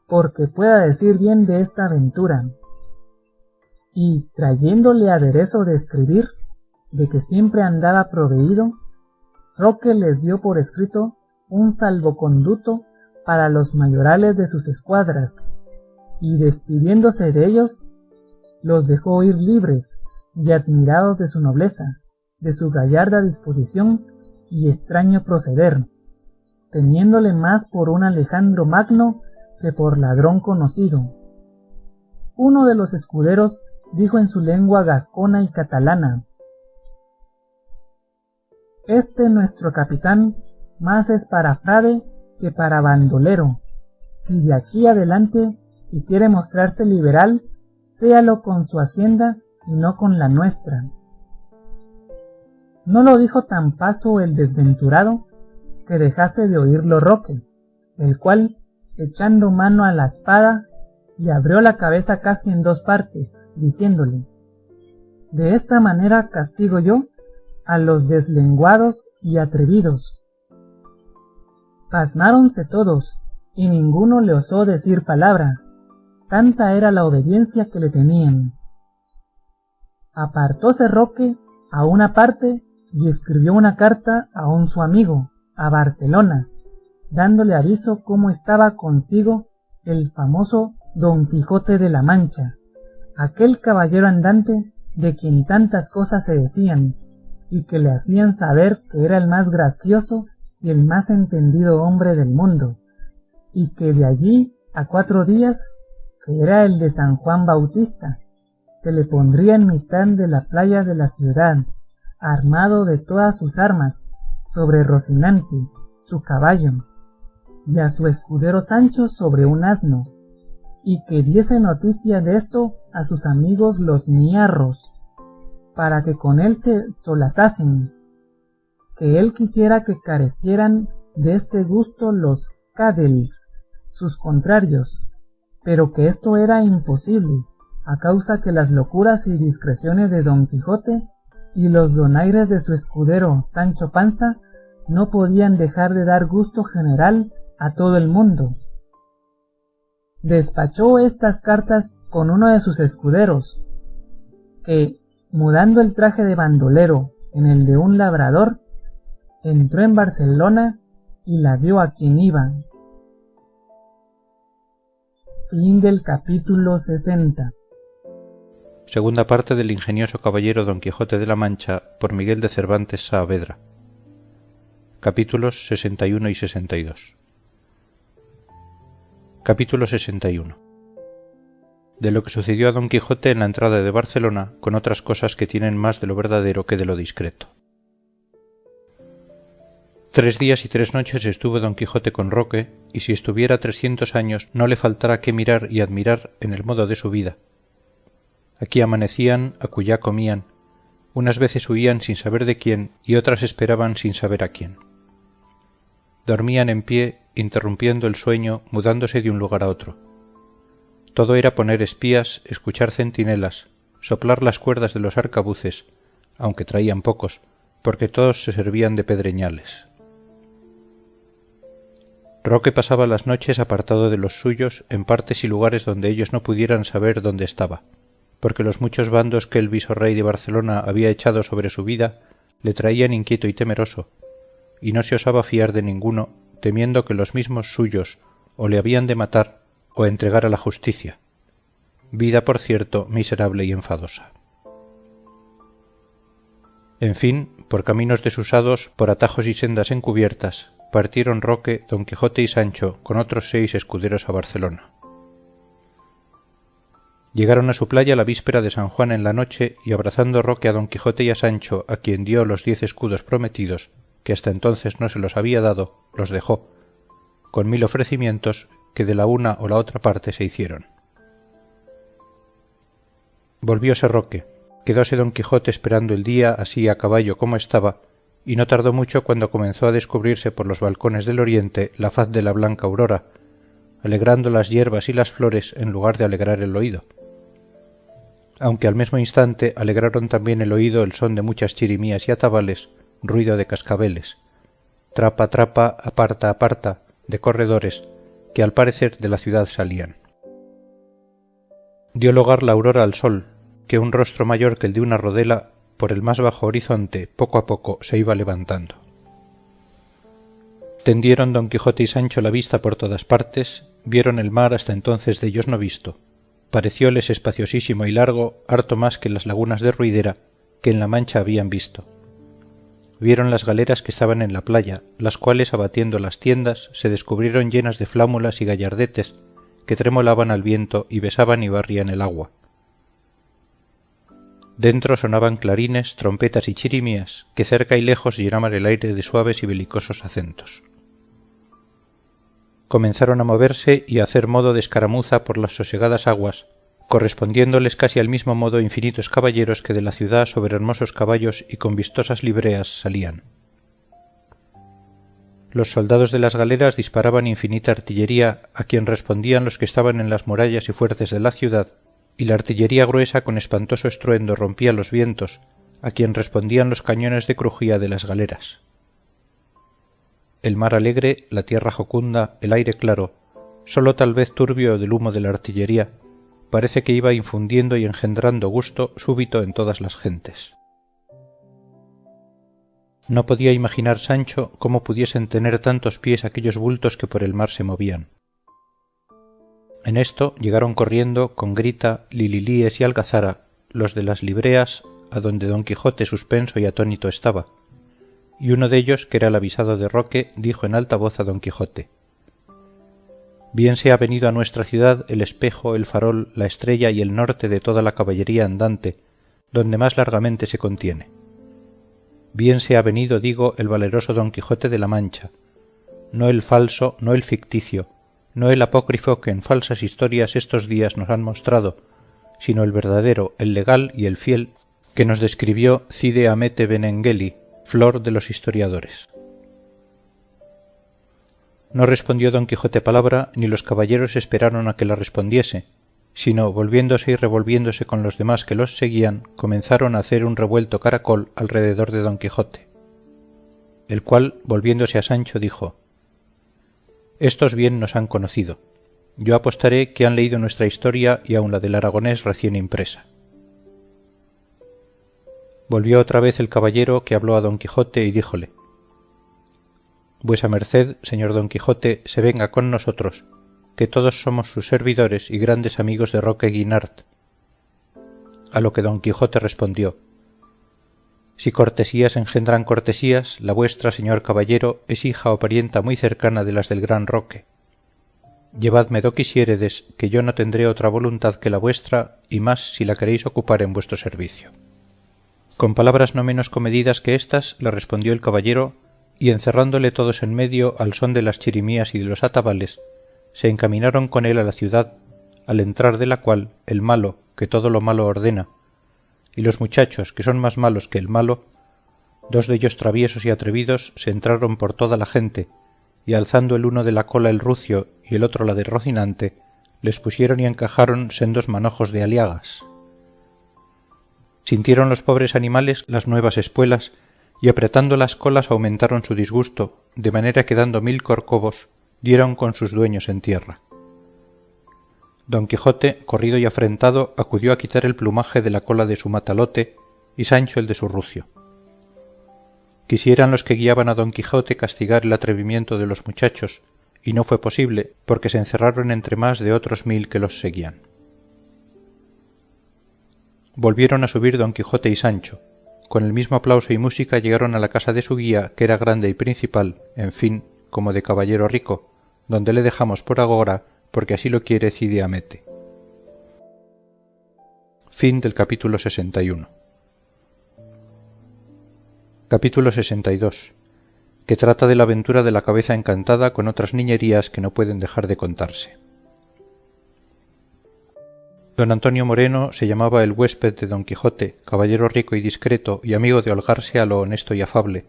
porque pueda decir bien de esta aventura. Y trayéndole aderezo de escribir, de que siempre andaba proveído, Roque les dio por escrito un salvoconduto para los mayorales de sus escuadras, y despidiéndose de ellos, los dejó ir libres y admirados de su nobleza, de su gallarda disposición y extraño proceder, teniéndole más por un Alejandro Magno que por ladrón conocido. Uno de los escuderos dijo en su lengua gascona y catalana: Este nuestro capitán más es para frade que para bandolero. Si de aquí adelante quisiere mostrarse liberal, séalo con su hacienda y no con la nuestra. No lo dijo tan paso el desventurado que dejase de oírlo Roque, el cual, echando mano a la espada, le abrió la cabeza casi en 2 partes, diciéndole: De esta manera castigo yo a los deslenguados y atrevidos. Pasmáronse todos, y ninguno le osó decir palabra, tanta era la obediencia que le tenían. Apartóse Roque a una parte y escribió una carta a un su amigo, a Barcelona, dándole aviso cómo estaba consigo el famoso Don Quijote de la Mancha, aquel caballero andante de quien tantas cosas se decían, y que le hacían saber que era el más gracioso y el más entendido hombre del mundo, y que de allí a 4 días, que era el de San Juan Bautista, se le pondría en mitad de la playa de la ciudad, armado de todas sus armas, sobre Rocinante, su caballo, y a su escudero Sancho sobre un asno, y que diese noticia de esto a sus amigos los niarros, para que con él se solazasen, que él quisiera que carecieran de este gusto los cadels, sus contrarios, pero que esto era imposible, a causa que las locuras y discreciones de Don Quijote y los donaires de su escudero Sancho Panza no podían dejar de dar gusto general a todo el mundo. Despachó estas cartas con uno de sus escuderos, que, mudando el traje de bandolero en el de un labrador, entró en Barcelona y la dio a quien iba. Fin del capítulo 60. Segunda parte del ingenioso caballero Don Quijote de la Mancha por Miguel de Cervantes Saavedra. Capítulos 61 y 62. Capítulo 61. De lo que sucedió a Don Quijote en la entrada de Barcelona, con otras cosas que tienen más de lo verdadero que de lo discreto. 3 días y 3 noches estuvo Don Quijote con Roque, y si estuviera 300 años no le faltara qué mirar y admirar en el modo de su vida. Aquí amanecían, acullá comían, unas veces huían sin saber de quién y otras esperaban sin saber a quién. Dormían en pie, interrumpiendo el sueño, mudándose de un lugar a otro. Todo era poner espías, escuchar centinelas, soplar las cuerdas de los arcabuces, aunque traían pocos, porque todos se servían de pedreñales. Roque pasaba las noches apartado de los suyos en partes y lugares donde ellos no pudieran saber dónde estaba, porque los muchos bandos que el visorrey de Barcelona había echado sobre su vida le traían inquieto y temeroso, y no se osaba fiar de ninguno, temiendo que los mismos suyos o le habían de matar o entregar a la justicia, vida por cierto miserable y enfadosa. En fin, por caminos desusados, por atajos y sendas encubiertas, partieron Roque, Don Quijote y Sancho con otros 6 escuderos a Barcelona. Llegaron a su playa la víspera de San Juan en la noche, y abrazando Roque a Don Quijote y a Sancho, a quien dio los 10 escudos prometidos, que hasta entonces no se los había dado, los dejó, con 1000 ofrecimientos que de la una o la otra parte se hicieron. Volvióse Roque, quedóse Don Quijote esperando el día así a caballo como estaba, y no tardó mucho cuando comenzó a descubrirse por los balcones del oriente la faz de la blanca aurora, alegrando las hierbas y las flores en lugar de alegrar el oído, aunque al mismo instante alegraron también el oído el son de muchas chirimías y atabales, ruido de cascabeles, trapa, trapa, aparta, aparta, de corredores, que al parecer de la ciudad salían. Dio lugar la aurora al sol, que un rostro mayor que el de una rodela, por el más bajo horizonte, poco a poco se iba levantando. Tendieron Don Quijote y Sancho la vista por todas partes, vieron el mar hasta entonces de ellos no visto, parecióles espaciosísimo y largo, harto más que las lagunas de Ruidera, que en la Mancha habían visto. Vieron las galeras que estaban en la playa, las cuales abatiendo las tiendas se descubrieron llenas de flámulas y gallardetes, que tremolaban al viento y besaban y barrían el agua. Dentro sonaban clarines, trompetas y chirimías, que cerca y lejos llenaban el aire de suaves y belicosos acentos. Comenzaron a moverse y a hacer modo de escaramuza por las sosegadas aguas, correspondiéndoles casi al mismo modo infinitos caballeros que de la ciudad sobre hermosos caballos y con vistosas libreas salían. Los soldados de las galeras disparaban infinita artillería, a quien respondían los que estaban en las murallas y fuertes de la ciudad, y la artillería gruesa con espantoso estruendo rompía los vientos, a quien respondían los cañones de crujía de las galeras. El mar alegre, la tierra jocunda, el aire claro, sólo tal vez turbio del humo de la artillería, parece que iba infundiendo y engendrando gusto súbito en todas las gentes. No podía imaginar Sancho cómo pudiesen tener tantos pies aquellos bultos que por el mar se movían. En esto llegaron corriendo con grita, lililíes y algazara los de las libreas, adonde don Quijote suspenso y atónito estaba, y uno de ellos, que era el avisado de Roque, dijo en alta voz a don Quijote: bien sea venido a nuestra ciudad el espejo, el farol, la estrella y el norte de toda la caballería andante, donde más largamente se contiene. Bien sea venido, digo, el valeroso don Quijote de la Mancha, no el falso, no el ficticio, no el apócrifo que en falsas historias estos días nos han mostrado, sino el verdadero, el legal y el fiel, que nos describió Cide Hamete Benengeli, flor de los historiadores. No respondió don Quijote palabra, ni los caballeros esperaron a que la respondiese, sino, volviéndose y revolviéndose con los demás que los seguían, comenzaron a hacer un revuelto caracol alrededor de don Quijote, el cual, volviéndose a Sancho, dijo: estos bien nos han conocido. Yo apostaré que han leído nuestra historia y aun la del aragonés recién impresa. Volvió otra vez el caballero, que habló a don Quijote y díjole: vuesa merced, señor don Quijote, se venga con nosotros, que todos somos sus servidores y grandes amigos de Roque Guinart. A lo que don Quijote respondió: si cortesías engendran cortesías, la vuestra, señor caballero, es hija o parienta muy cercana de las del gran Roque. Llevadme do quisiéredes, que yo no tendré otra voluntad que la vuestra, y más si la queréis ocupar en vuestro servicio. Con palabras no menos comedidas que éstas, le respondió el caballero, y encerrándole todos en medio al son de las chirimías y de los atabales, se encaminaron con él a la ciudad, al entrar de la cual el malo, que todo lo malo ordena, y los muchachos, que son más malos que el malo, dos de ellos traviesos y atrevidos, se entraron por toda la gente, y alzando el uno de la cola el rucio y el otro la de Rocinante, les pusieron y encajaron sendos manojos de aliagas. Sintieron los pobres animales las nuevas espuelas, y apretando las colas aumentaron su disgusto, de manera que dando 1000 corcovos, dieron con sus dueños en tierra. Don Quijote, corrido y afrentado, acudió a quitar el plumaje de la cola de su matalote y Sancho el de su rucio. Quisieran los que guiaban a don Quijote castigar el atrevimiento de los muchachos, y no fue posible, porque se encerraron entre más de otros 1000 que los seguían. Volvieron a subir don Quijote y Sancho. Con el mismo aplauso y música llegaron a la casa de su guía, que era grande y principal, en fin, como de caballero rico, donde le dejamos por agora, porque así lo quiere Cide Hamete. Fin del capítulo 61. Capítulo 62, que trata de la aventura de la cabeza encantada con otras niñerías que no pueden dejar de contarse. Don Antonio Moreno se llamaba el huésped de don Quijote, caballero rico y discreto y amigo de holgarse a lo honesto y afable,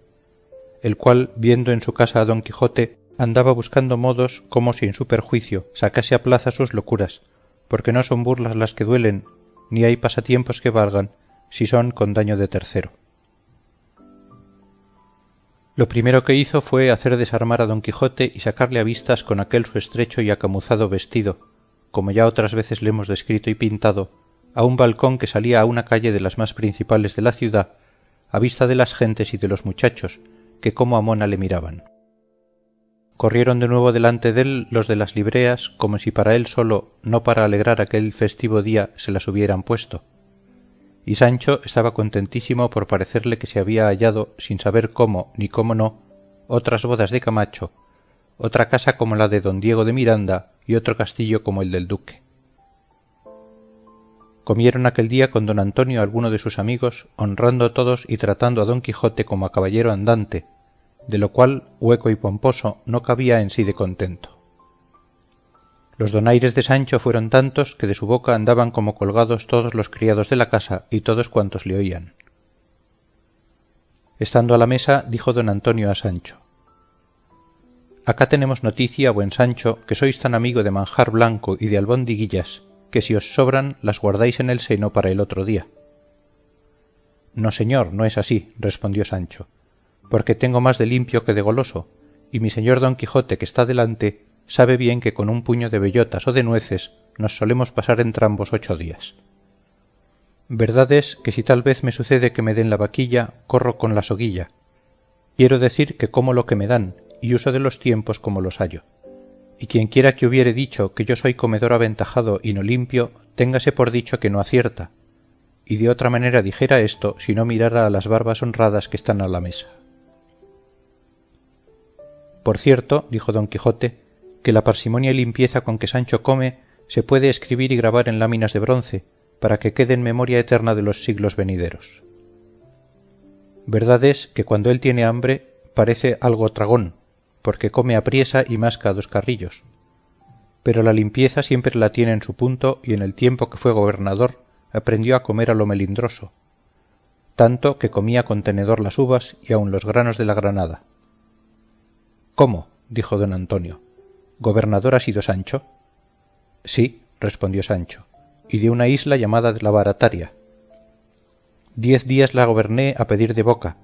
el cual, viendo en su casa a don Quijote, andaba buscando modos como sin su perjuicio sacase a plaza sus locuras, porque no son burlas las que duelen, ni hay pasatiempos que valgan, si son con daño de tercero. Lo primero que hizo fue hacer desarmar a don Quijote y sacarle a vistas con aquel su estrecho y acamuzado vestido, como ya otras veces le hemos descrito y pintado, a un balcón que salía a una calle de las más principales de la ciudad, a vista de las gentes y de los muchachos, que como a mona le miraban. Corrieron de nuevo delante dél los de las libreas, como si para él solo, no para alegrar aquel festivo día, se las hubieran puesto. Y Sancho estaba contentísimo por parecerle que se había hallado, sin saber cómo ni cómo no, otras bodas de Camacho, otra casa como la de don Diego de Miranda y otro castillo como el del duque. Comieron aquel día con don Antonio alguno de sus amigos, honrando todos y tratando a don Quijote como a caballero andante, de lo cual, hueco y pomposo, no cabía en sí de contento. Los donaires de Sancho fueron tantos que de su boca andaban como colgados todos los criados de la casa y todos cuantos le oían. Estando a la mesa, dijo don Antonio a Sancho: acá tenemos noticia, buen Sancho, que sois tan amigo de manjar blanco y de albondiguillas, que si os sobran las guardáis en el seno para el otro día. No, señor, no es así, respondió Sancho, porque tengo más de limpio que de goloso, y mi señor don Quijote, que está delante, sabe bien que con un puño de bellotas o de nueces nos solemos pasar entrambos 8 días. Verdad es que si tal vez me sucede que me den la vaquilla, corro con la soguilla. Quiero decir que como lo que me dan, y uso de los tiempos como los hallo. Y quien quiera que hubiere dicho que yo soy comedor aventajado y no limpio, téngase por dicho que no acierta. y de otra manera dijera esto si no mirara a las barbas honradas que están a la mesa. Por cierto, dijo don Quijote, que la parsimonia y limpieza con que Sancho come se puede escribir y grabar en láminas de bronce, para que quede en memoria eterna de los siglos venideros. Verdad es que cuando él tiene hambre parece algo tragón, porque come apriesa y masca a 2 carrillos, pero la limpieza siempre la tiene en su punto y en el tiempo que fue gobernador aprendió a comer a lo melindroso, tanto que comía con tenedor las uvas y aun los granos de la granada. ¿Cómo?, dijo don Antonio. ¿Gobernador ha sido Sancho? Sí, respondió Sancho, y de una isla llamada de la Barataria. 10 días la goberné a pedir de boca.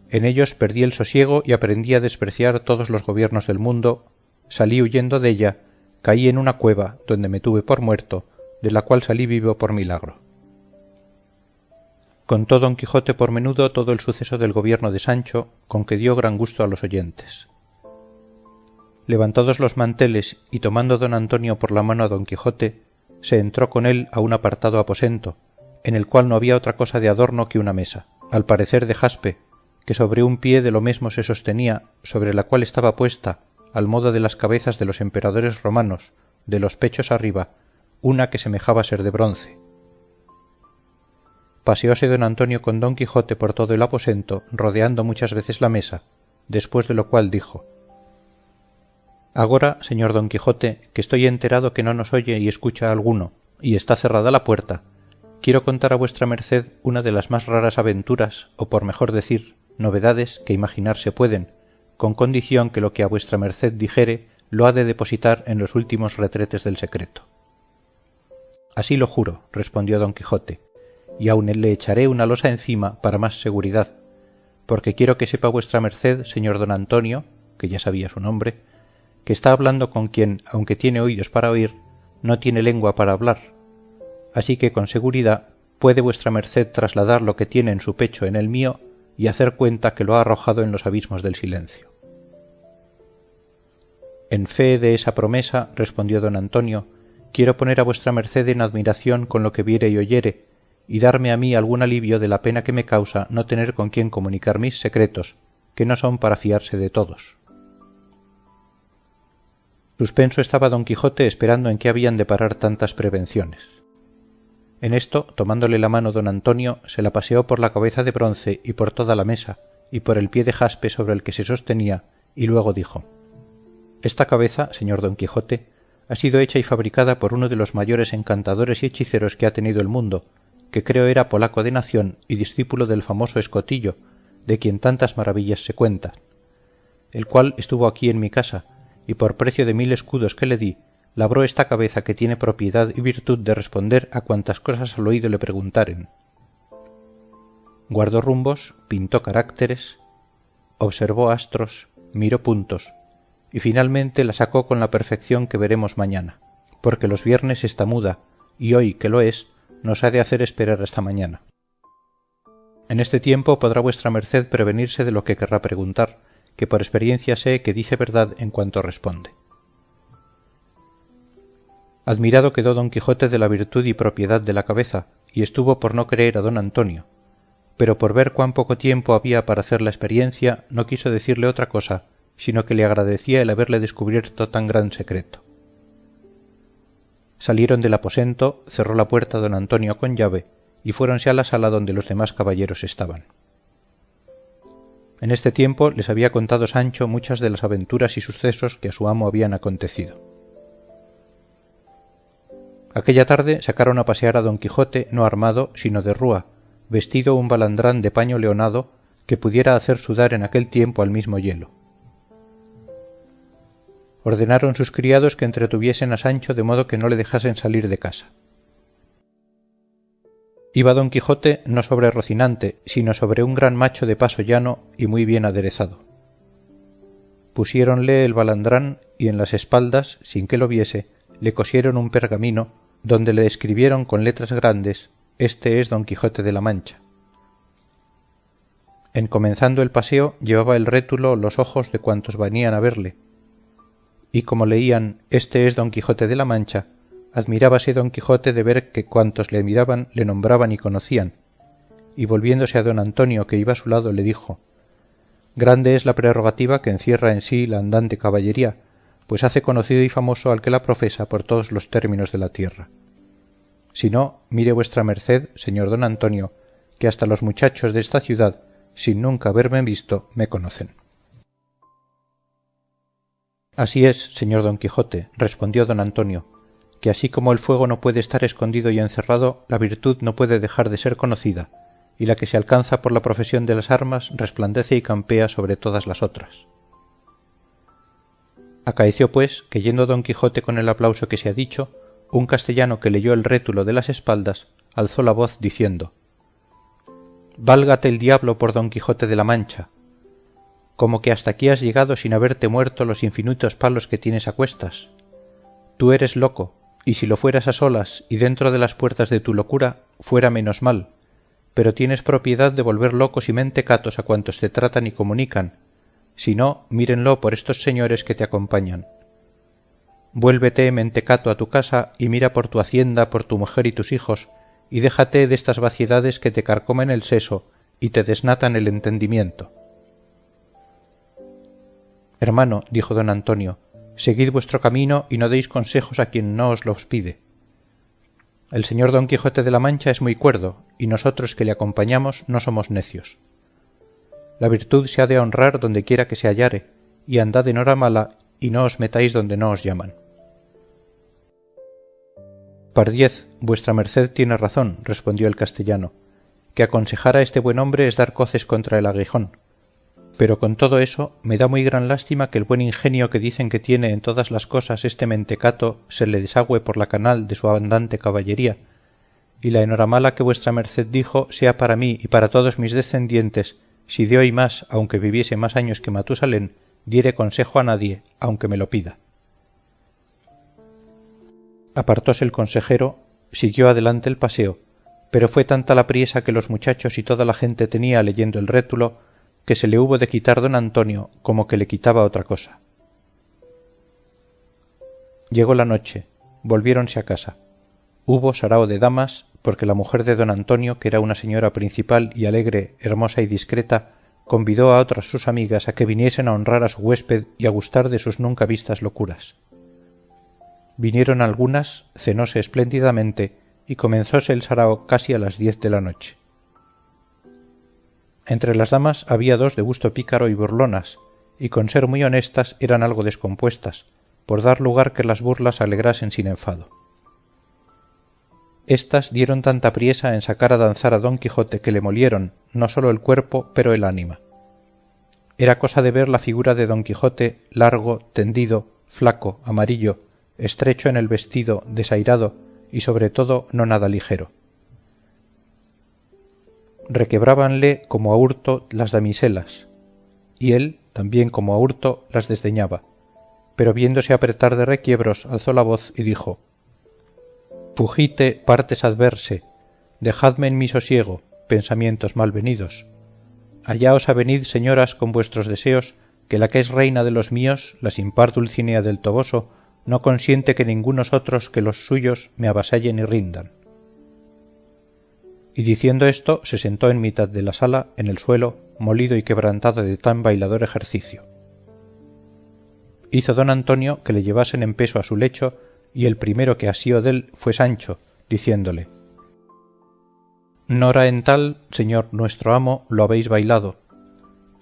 En ellos perdí el sosiego y aprendí a despreciar todos los gobiernos del mundo, salí huyendo de ella, caí en una cueva donde me tuve por muerto, de la cual salí vivo por milagro. Contó don Quijote por menudo todo el suceso del gobierno de Sancho, con que dio gran gusto a los oyentes. Levantados los manteles y tomando don Antonio por la mano a don Quijote, se entró con él a un apartado aposento, en el cual no había otra cosa de adorno que una mesa, al parecer de jaspe, que sobre un pie de lo mesmo se sostenía, sobre la cual estaba puesta, al modo de las cabezas de los emperadores romanos, de los pechos arriba, una que semejaba ser de bronce. Paseóse don Antonio con don Quijote por todo el aposento, rodeando muchas veces la mesa, después de lo cual dijo: Agora, señor don Quijote, que estoy enterado que no nos oye y escucha alguno, y está cerrada la puerta, quiero contar a vuestra merced una de las más raras aventuras, o por mejor decir, novedades que imaginarse pueden, con condición que lo que a vuestra merced dijere lo ha de depositar en los últimos retretes del secreto. Así lo juro, respondió don Quijote, y aun le echaré una losa encima para más seguridad, porque quiero que sepa vuestra merced, señor don Antonio, que ya sabía su nombre, que está hablando con quien, aunque tiene oídos para oír, no tiene lengua para hablar, así que con seguridad puede vuestra merced trasladar lo que tiene en su pecho en el mío y hacer cuenta que lo ha arrojado en los abismos del silencio. En fe de esa promesa, respondió don Antonio, quiero poner a vuestra merced en admiración con lo que viere y oyere, y darme a mí algún alivio de la pena que me causa no tener con quien comunicar mis secretos, que no son para fiarse de todos. Suspenso estaba don Quijote esperando en qué habían de parar tantas prevenciones. En esto, tomándole la mano don Antonio, se la paseó por la cabeza de bronce y por toda la mesa, y por el pie de jaspe sobre el que se sostenía, y luego dijo: Esta cabeza, señor don Quijote, ha sido hecha y fabricada por uno de los mayores encantadores y hechiceros que ha tenido el mundo, que creo era polaco de nación y discípulo del famoso Escotillo, de quien tantas maravillas se cuentan, el cual estuvo aquí en mi casa, y por precio de 1000 escudos que le di, labró esta cabeza que tiene propiedad y virtud de responder a cuantas cosas al oído le preguntaren. Guardó rumbos, pintó carácteres, observó astros, miró puntos, y finalmente la sacó con la perfección que veremos mañana, porque los viernes está muda, y hoy, que lo es, nos ha de hacer esperar hasta mañana. En este tiempo podrá vuestra merced prevenirse de lo que querrá preguntar, que por experiencia sé que dice verdad en cuanto responde. Admirado quedó don Quijote de la virtud y propiedad de la cabeza, y estuvo por no creer a don Antonio, pero por ver cuán poco tiempo había para hacer la experiencia, no quiso decirle otra cosa, sino que le agradecía el haberle descubierto tan gran secreto. Salieron del aposento, cerró la puerta don Antonio con llave, y fuéronse a la sala donde los demás caballeros estaban. En este tiempo les había contado Sancho muchas de las aventuras y sucesos que a su amo habían acontecido. Aquella tarde sacaron a pasear a don Quijote no armado, sino de rúa, vestido un balandrán de paño leonado que pudiera hacer sudar en aquel tiempo al mismo hielo. Ordenaron sus criados que entretuviesen a Sancho de modo que no le dejasen salir de casa. Iba don Quijote no sobre Rocinante, sino sobre un gran macho de paso llano y muy bien aderezado. Pusiéronle el balandrán y en las espaldas, sin que lo viese, le cosieron un pergamino, donde le escribieron con letras grandes: Este es Don Quijote de la Mancha. En comenzando el paseo llevaba el rétulo los ojos de cuantos venían a verle, y como leían Este es Don Quijote de la Mancha, admirábase don Quijote de ver que cuantos le miraban le nombraban y conocían, y volviéndose a don Antonio que iba a su lado le dijo: grande es la prerrogativa que encierra en sí la andante caballería, pues hace conocido y famoso al que la profesa por todos los términos de la tierra. Si no, mire vuestra merced, señor don Antonio, que hasta los muchachos de esta ciudad, sin nunca haberme visto, me conocen. Así es, señor don Quijote, respondió don Antonio, que así como el fuego no puede estar escondido y encerrado, la virtud no puede dejar de ser conocida, y la que se alcanza por la profesión de las armas resplandece y campea sobre todas las otras. Acaeció pues que yendo don Quijote con el aplauso que se ha dicho, un castellano que leyó el rétulo de las espaldas alzó la voz diciendo: válgate el diablo por don Quijote de la Mancha, como que hasta aquí has llegado sin haberte muerto los infinitos palos que tienes a cuestas. Tú eres loco, y si lo fueras a solas y dentro de las puertas de tu locura, fuera menos mal, pero tienes propiedad de volver locos y mentecatos a cuantos te tratan y comunican, si no, mírenlo por estos señores que te acompañan. Vuélvete, mentecato, a tu casa y mira por tu hacienda, por tu mujer y tus hijos, y déjate de estas vaciedades que te carcomen el seso y te desnatan el entendimiento. Hermano, dijo don Antonio, seguid vuestro camino y no deis consejos a quien no os los pide. El señor don Quijote de la Mancha es muy cuerdo, y nosotros que le acompañamos no somos necios. La virtud se ha de honrar donde quiera que se hallare, y andad en hora mala, y no os metáis donde no os llaman. Pardiez, vuestra merced tiene razón, respondió el castellano, que aconsejar a este buen hombre es dar coces contra el aguijón. Pero con todo eso me da muy gran lástima que el buen ingenio que dicen que tiene en todas las cosas este mentecato se le desagüe por la canal de su andante caballería, y la enhoramala que vuestra merced dijo sea para mí y para todos mis descendientes, si de hoy más, aunque viviese más años que Matusalén, diere consejo a nadie, aunque me lo pida. Apartóse el consejero, siguió adelante el paseo, pero fue tanta la priesa que los muchachos y toda la gente tenía leyendo el rétulo, que se le hubo de quitar don Antonio como que le quitaba otra cosa. Llegó la noche, volviéronse a casa. Hubo sarao de damas, porque la mujer de don Antonio, que era una señora principal y alegre, hermosa y discreta, convidó a otras sus amigas a que viniesen a honrar a su huésped y a gustar de sus nunca vistas locuras. Vinieron algunas, cenóse espléndidamente y comenzóse el sarao casi a las 10 de la noche. Entre las damas había dos de gusto pícaro y burlonas, y con ser muy honestas eran algo descompuestas, por dar lugar que las burlas alegrasen sin enfado. Estas dieron tanta priesa en sacar a danzar a don Quijote que le molieron, no sólo el cuerpo, pero el ánima. Era cosa de ver la figura de don Quijote, largo, tendido, flaco, amarillo, estrecho en el vestido, desairado, y sobre todo no nada ligero. Requebrábanle como a hurto las damiselas, y él, también como a hurto, las desdeñaba, pero viéndose apretar de requiebros alzó la voz y dijo: Fugite, partes adverse, dejadme en mi sosiego, pensamientos malvenidos. Allá os avenid, señoras, con vuestros deseos, que la que es reina de los míos, la sin par Dulcinea del Toboso, no consiente que ningunos otros que los suyos me avasallen y rindan. Y diciendo esto se sentó en mitad de la sala, en el suelo, molido y quebrantado de tan bailador ejercicio. Hizo don Antonio que le llevasen en peso a su lecho, y el primero que asió dél fue Sancho, diciéndole: Nora en tal, señor nuestro amo, lo habéis bailado.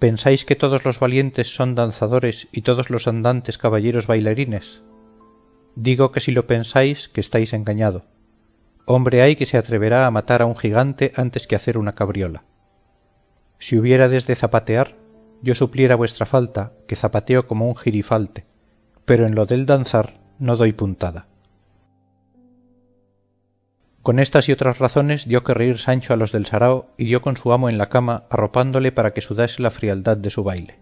¿Pensáis que todos los valientes son danzadores y todos los andantes caballeros bailarines? Digo que si lo pensáis, que estáis engañado. Hombre hay que se atreverá a matar a un gigante antes que hacer una cabriola. Si hubiérades de zapatear, yo supliera vuestra falta, que zapateo como un girifalte, pero en lo del danzar no doy puntada. Con estas y otras razones dio que reír Sancho a los del sarao y dio con su amo en la cama, arropándole para que sudase la frialdad de su baile.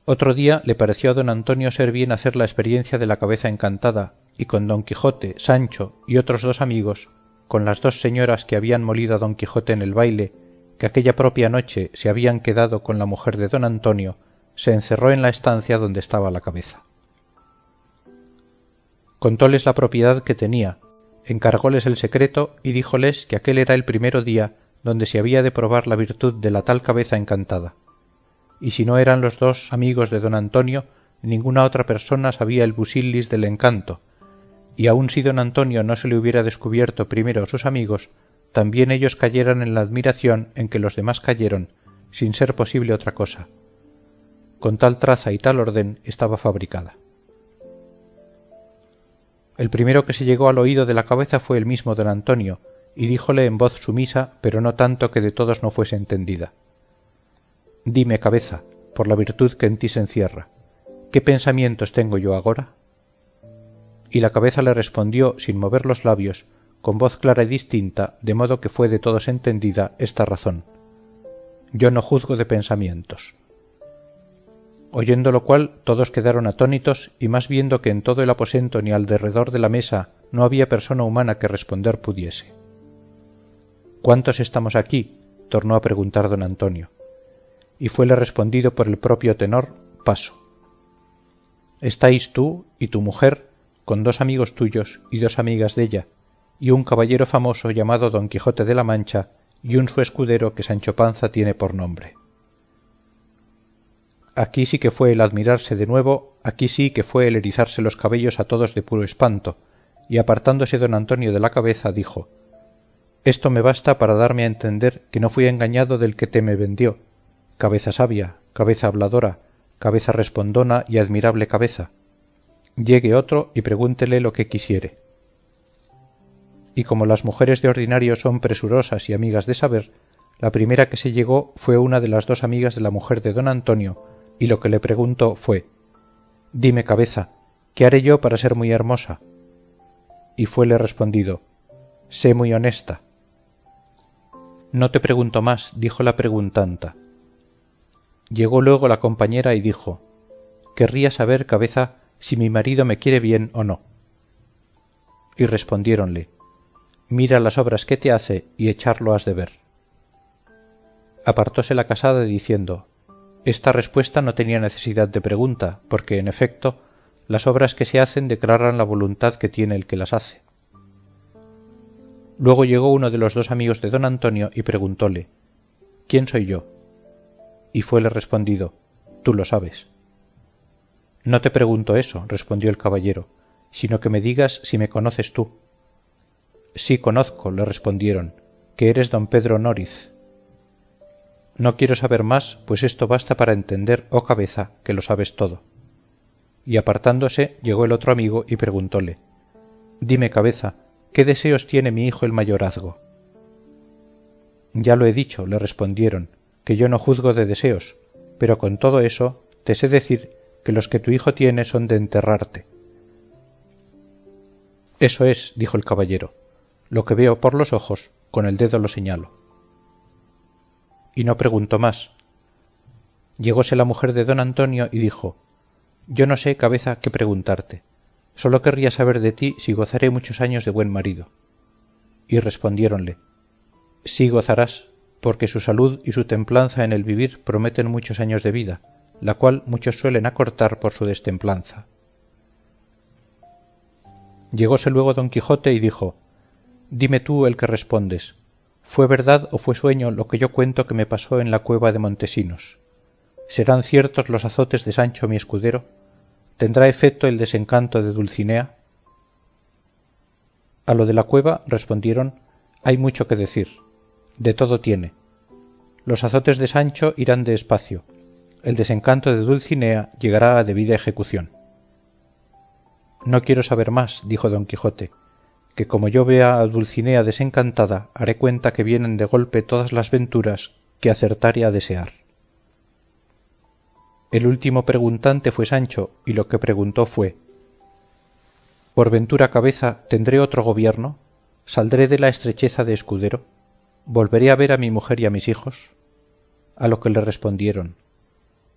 Otro día le pareció a don Antonio ser bien hacer la experiencia de la cabeza encantada, y con don Quijote, Sancho y otros dos amigos, con las dos señoras que habían molido a don Quijote en el baile, que aquella propia noche se habían quedado con la mujer de don Antonio, se encerró en la estancia donde estaba la cabeza. Contóles la propiedad que tenía, encargóles el secreto y díjoles que aquel era el primero día donde se había de probar la virtud de la tal cabeza encantada. Y si no eran los dos amigos de don Antonio, ninguna otra persona sabía el busillis del encanto, y aun si don Antonio no se le hubiera descubierto primero a sus amigos, también ellos cayeran en la admiración en que los demás cayeron, sin ser posible otra cosa. Con tal traza y tal orden estaba fabricada. El primero que se llegó al oído de la cabeza fue el mismo don Antonio, y díjole en voz sumisa, pero no tanto que de todos no fuese entendida: «Dime, cabeza, por la virtud que en ti se encierra, ¿qué pensamientos tengo yo agora?» Y la cabeza le respondió, sin mover los labios, con voz clara y distinta, de modo que fue de todos entendida esta razón: «Yo no juzgo de pensamientos». Oyendo lo cual todos quedaron atónitos, y más viendo que en todo el aposento ni al derredor de la mesa no había persona humana que responder pudiese. «¿Cuántos estamos aquí?», tornó a preguntar don Antonio, y fuele respondido por el propio tenor: «Paso». «Estáis tú y tu mujer, con dos amigos tuyos y dos amigas della, y un caballero famoso llamado Don Quijote de la Mancha, y un su escudero que Sancho Panza tiene por nombre». Aquí sí que fue el admirarse de nuevo, aquí sí que fue el erizarse los cabellos a todos de puro espanto, y apartándose don Antonio de la cabeza, dijo: «Esto me basta para darme a entender que no fui engañado del que te me vendió, cabeza sabia, cabeza habladora, cabeza respondona y admirable cabeza. Llegue otro y pregúntele lo que quisiere». Y como las mujeres de ordinario son presurosas y amigas de saber, la primera que se llegó fue una de las dos amigas de la mujer de don Antonio, y lo que le preguntó fue: «Dime, cabeza, ¿qué haré yo para ser muy hermosa?». Y fuele respondido: «Sé muy honesta». «No te pregunto más», dijo la preguntanta. Llegó luego la compañera y dijo: «Querría saber, cabeza, si mi marido me quiere bien o no». Y respondiéronle: «Mira las obras que te hace y echarlo has de ver». Apartóse la casada diciendo: «Esta respuesta no tenía necesidad de pregunta, porque en efecto las obras que se hacen declaran la voluntad que tiene el que las hace». Luego llegó uno de los dos amigos de don Antonio y preguntóle: «¿Quién soy yo?». Y fuele respondido: «Tú lo sabes». «No te pregunto eso», respondió el caballero, «sino que me digas si me conoces tú». «Sí conozco», le respondieron, «que eres don Pedro Nóriz». «No quiero saber más, pues esto basta para entender, oh cabeza, que lo sabes todo». Y apartándose llegó el otro amigo y preguntóle: «Dime, cabeza, ¿qué deseos tiene mi hijo el mayorazgo?». «Ya lo he dicho», le respondieron, «que yo no juzgo de deseos, pero con todo eso te sé decir que los que tu hijo tiene son de enterrarte». «Eso es», dijo el caballero, «lo que veo por los ojos, con el dedo lo señalo». Y no preguntó más. Llegóse la mujer de don Antonio y dijo: «Yo no sé, cabeza, qué preguntarte. Sólo querría saber de ti si gozaré muchos años de buen marido». Y respondiéronle: «Sí gozarás, porque su salud y su templanza en el vivir prometen muchos años de vida, la cual muchos suelen acortar por su destemplanza». Llegóse luego don Quijote y dijo: «Dime tú el que respondes, ¿fue verdad o fue sueño lo que yo cuento que me pasó en la cueva de Montesinos? ¿Serán ciertos los azotes de Sancho mi escudero? ¿Tendrá efecto el desencanto de Dulcinea?». A lo de la cueva respondieron: «Hay mucho que decir. De todo tiene. Los azotes de Sancho irán de espacio. El desencanto de Dulcinea llegará a debida ejecución». «No quiero saber más», dijo don Quijote, «que como yo vea a Dulcinea desencantada, haré cuenta que vienen de golpe todas las venturas que acertare a desear». El último preguntante fue Sancho, y lo que preguntó fue: «Por ventura, cabeza, ¿tendré otro gobierno? ¿Saldré de la estrecheza de escudero? ¿Volveré a ver a mi mujer y a mis hijos?». A lo que le respondieron: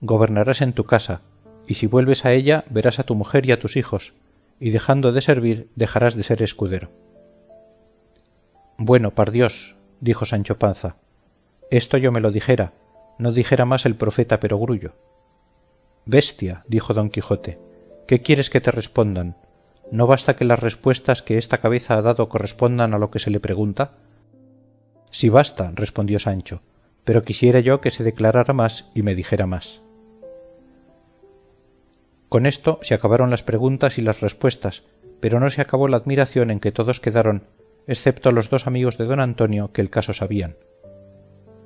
«Gobernarás en tu casa, y si vuelves a ella verás a tu mujer y a tus hijos, y dejando de servir dejarás de ser escudero». «Bueno, par Dios», dijo Sancho Panza, «esto yo me lo dijera, no dijera más el profeta Perogrullo». «Bestia», dijo don Quijote, «¿qué quieres que te respondan? ¿no basta que las respuestas que esta cabeza ha dado correspondan a lo que se le pregunta? Sí basta, respondió Sancho, pero quisiera yo que se declarara más y me dijera más. Con esto se acabaron las preguntas y las respuestas, pero no se acabó la admiración en que todos quedaron, excepto los dos amigos de don Antonio que el caso sabían.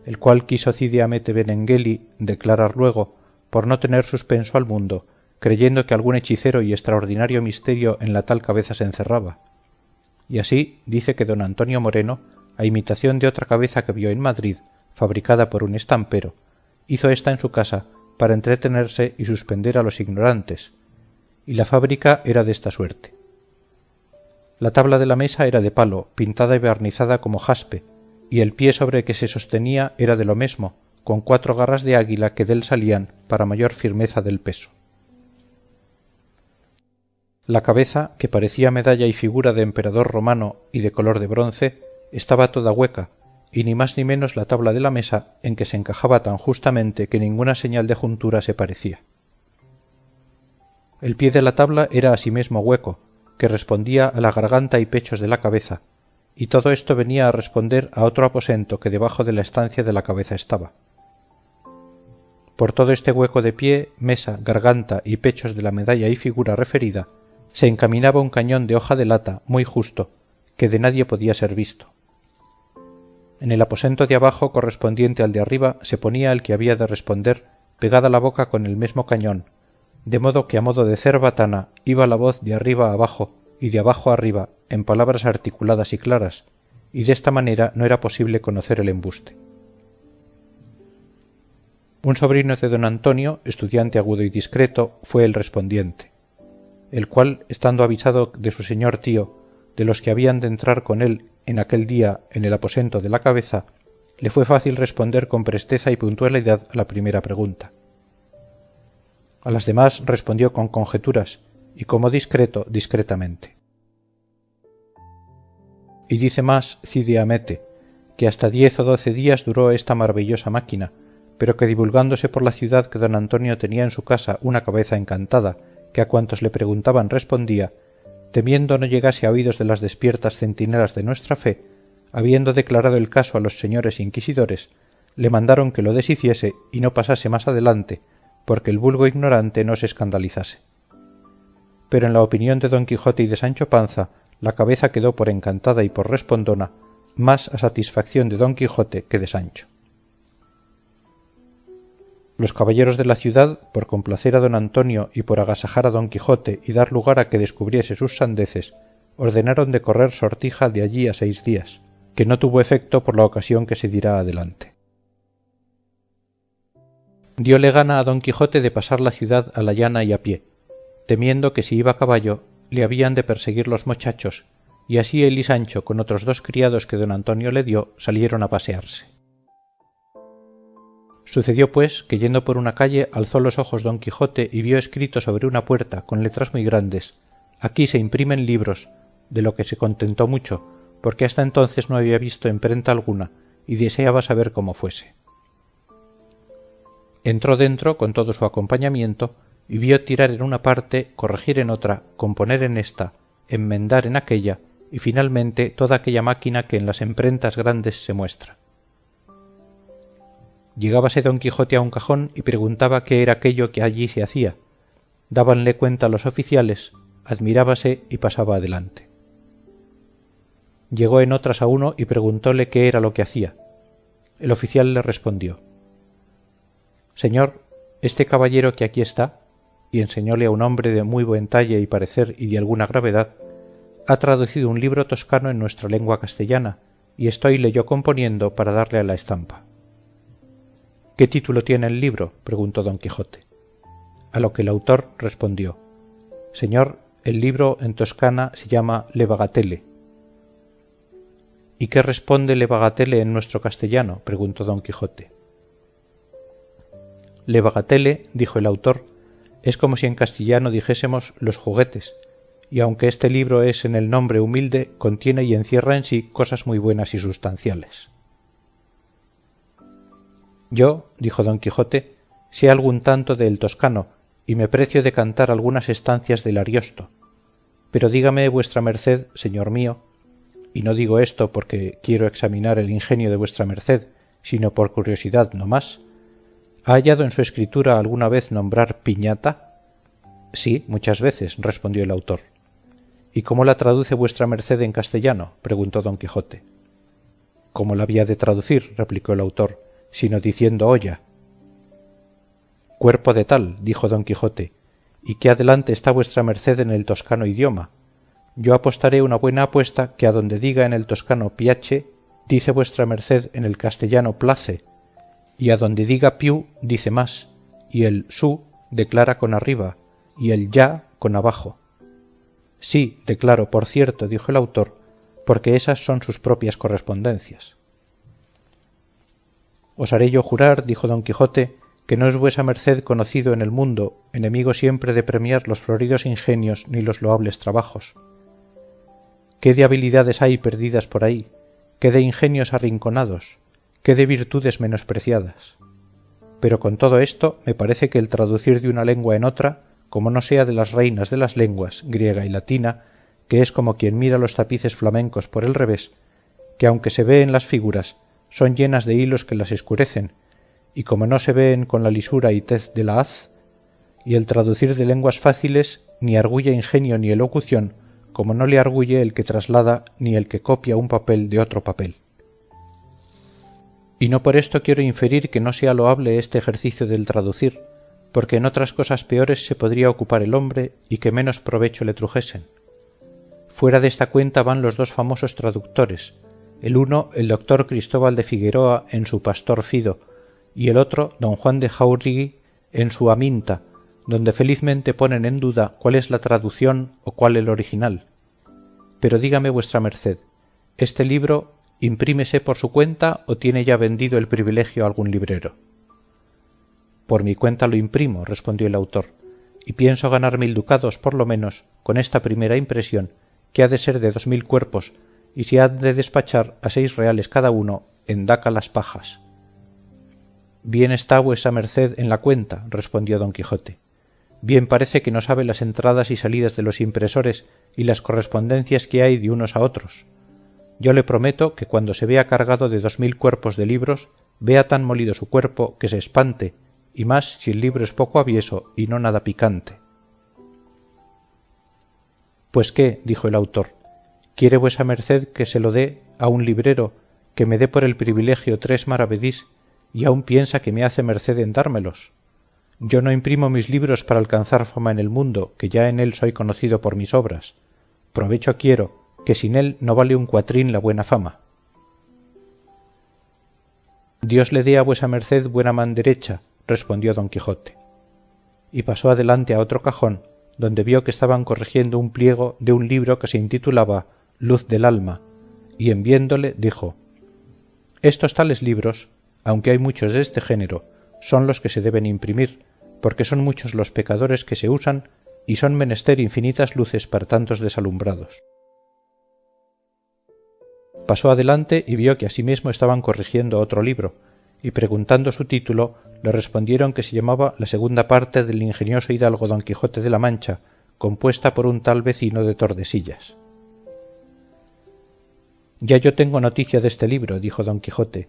El cual quiso Cide Hamete Benengeli declarar luego, por no tener suspenso al mundo, creyendo que algún hechicero y extraordinario misterio en la tal cabeza se encerraba. Y así dice que don Antonio Moreno, a imitación de otra cabeza que vio en Madrid, fabricada por un estampero, hizo ésta en su casa para entretenerse y suspender a los ignorantes, y la fábrica era de esta suerte. La tabla de la mesa era de palo, pintada y barnizada como jaspe, y el pie sobre que se sostenía era de lo mesmo, con 4 garras de águila que dél salían para mayor firmeza del peso. La cabeza, que parecía medalla y figura de emperador romano y de color de bronce, estaba toda hueca, y ni más ni menos la tabla de la mesa, en que se encajaba tan justamente que ninguna señal de juntura se parecía. El pie de la tabla era asimismo hueco, que respondía a la garganta y pechos de la cabeza, y todo esto venía a responder a otro aposento que debajo de la estancia de la cabeza estaba. Por todo este hueco de pie, mesa, garganta y pechos de la medalla y figura referida, se encaminaba un cañón de hoja de lata muy justo, que de nadie podía ser visto. En el aposento de abajo correspondiente al de arriba se ponía el que había de responder, pegada la boca con el mesmo cañón, de modo que a modo de cerbatana iba la voz de arriba a abajo y de abajo a arriba en palabras articuladas y claras, y de esta manera no era posible conocer el embuste. Un sobrino de don Antonio, estudiante agudo y discreto, fue el respondiente, el cual, estando avisado de su señor tío, de los que habían de entrar con él en aquel día en el aposento de la cabeza, le fue fácil responder con presteza y puntualidad a la primera pregunta. A las demás respondió con conjeturas, y como discreto, discretamente. Y dice más Cide Hamete, que hasta 10 o 12 días duró esta maravillosa máquina, pero que divulgándose por la ciudad que don Antonio tenía en su casa una cabeza encantada, que a cuantos le preguntaban respondía, temiendo no llegase a oídos de las despiertas centinelas de nuestra fe, habiendo declarado el caso a los señores inquisidores, le mandaron que lo deshiciese y no pasase más adelante, porque el vulgo ignorante no se escandalizase. Pero en la opinión de don Quijote y de Sancho Panza, la cabeza quedó por encantada y por respondona, más a satisfacción de don Quijote que de Sancho. Los caballeros de la ciudad, por complacer a don Antonio y por agasajar a don Quijote y dar lugar a que descubriese sus sandeces, ordenaron de correr sortija de allí a 6 días, que no tuvo efecto por la ocasión que se dirá adelante. Diole gana a don Quijote de pasar la ciudad a la llana y a pie, temiendo que si iba a caballo le habían de perseguir los mochachos, y así él y Sancho con otros 2 criados que don Antonio le dio salieron a pasearse. Sucedió pues que yendo por una calle alzó los ojos don Quijote y vio escrito sobre una puerta con letras muy grandes: aquí se imprimen libros, de lo que se contentó mucho, porque hasta entonces no había visto imprenta alguna y deseaba saber cómo fuese. Entró dentro con todo su acompañamiento y vio tirar en una parte, corregir en otra, componer en esta, enmendar en aquella y finalmente toda aquella máquina que en las emprentas grandes se muestra. Llegábase don Quijote a un cajón y preguntaba qué era aquello que allí se hacía. Dábanle cuenta los oficiales, admirábase y pasaba adelante. Llegó en otras a uno y preguntóle qué era lo que hacía. El oficial le respondió: Señor, este caballero que aquí está, y enseñóle a un hombre de muy buen talle y parecer y de alguna gravedad, ha traducido un libro toscano en nuestra lengua castellana, y estoyle yo componiendo para darle a la estampa. ¿Qué título tiene el libro?, preguntó don Quijote. A lo que el autor respondió: Señor, el libro en toscana se llama Le Bagatelle. ¿Y qué responde Le Bagatelle en nuestro castellano?, preguntó don Quijote. Le Bagatelle, dijo el autor, es como si en castellano dijésemos los juguetes, y aunque este libro es en el nombre humilde, contiene y encierra en sí cosas muy buenas y sustanciales. Yo, dijo don Quijote, sé algún tanto del toscano, y me precio de cantar algunas estancias del Ariosto, pero dígame vuestra merced, señor mío, y no digo esto porque quiero examinar el ingenio de vuestra merced, sino por curiosidad no más, ¿ha hallado en su escritura alguna vez nombrar piñata? Sí, muchas veces, respondió el autor. ¿Y cómo la traduce vuestra merced en castellano?, preguntó don Quijote. ¿Cómo la había de traducir?, replicó el autor, sino diciendo olla. Cuerpo de tal, dijo don Quijote, y qué adelante está vuestra merced en el toscano idioma. Yo apostaré una buena apuesta que a donde diga en el toscano piace, dice vuestra merced en el castellano place, y a donde diga piu dice más, y el su declara con arriba, y el ya con abajo. Sí, declaro, por cierto, dijo el autor, porque esas son sus propias correspondencias. Os haré yo jurar, dijo don Quijote, que no es vuesa merced conocido en el mundo, enemigo siempre de premiar los floridos ingenios ni los loables trabajos. ¿Qué de habilidades hay perdidas por ahí? ¿Qué de ingenios arrinconados? ¿Qué de virtudes menospreciadas? Pero con todo esto me parece que el traducir de una lengua en otra, como no sea de las reinas de las lenguas, griega y latina, que es como quien mira los tapices flamencos por el revés, que aunque se ve en las figuras, son llenas de hilos que las escurecen, y como no se ven con la lisura y tez de la haz, y el traducir de lenguas fáciles ni arguye ingenio ni elocución, como no le arguye el que traslada ni el que copia un papel de otro papel. Y no por esto quiero inferir que no sea loable este ejercicio del traducir, porque en otras cosas peores se podría ocupar el hombre y que menos provecho le trujesen. Fuera de esta cuenta van los dos famosos traductores, el uno el doctor Cristóbal de Figueroa en su Pastor Fido, y el otro don Juan de Jáuregui en su Aminta, donde felizmente ponen en duda cuál es la traducción o cuál el original. Pero dígame vuestra merced, ¿este libro imprímese por su cuenta o tiene ya vendido el privilegio a algún librero? Por mi cuenta lo imprimo, respondió el autor, y pienso ganar 1000 ducados por lo menos con esta primera impresión, que ha de ser de 2000 cuerpos, y se ha de despachar a 6 reales cada uno en Daca las Pajas. Bien está vuesa merced en la cuenta, respondió don Quijote. Bien parece que no sabe las entradas y salidas de los impresores y las correspondencias que hay de unos a otros. Yo le prometo que cuando se vea cargado de 2000 cuerpos de libros, vea tan molido su cuerpo que se espante, y más si el libro es poco avieso y no nada picante. Pues qué, dijo el autor, ¿quiere vuesa merced que se lo dé a un librero que me dé por el privilegio 3 maravedís y aún piensa que me hace merced en dármelos? Yo no imprimo mis libros para alcanzar fama en el mundo, que ya en él soy conocido por mis obras. Provecho quiero, que sin él no vale un cuatrín la buena fama. Dios le dé a vuesa merced buena man derecha, respondió don Quijote. Y pasó adelante a otro cajón, donde vio que estaban corrigiendo un pliego de un libro que se intitulaba Luz del alma, y en viéndole dijo: estos tales libros, aunque hay muchos de este género, son los que se deben imprimir, porque son muchos los pecadores que se usan y son menester infinitas luces para tantos desalumbrados. Pasó adelante y vio que asimismo estaban corrigiendo otro libro, y preguntando su título le respondieron que se llamaba La segunda parte del ingenioso hidalgo Don Quijote de la Mancha, compuesta por un tal vecino de Tordesillas. Ya yo tengo noticia de este libro, dijo Don Quijote,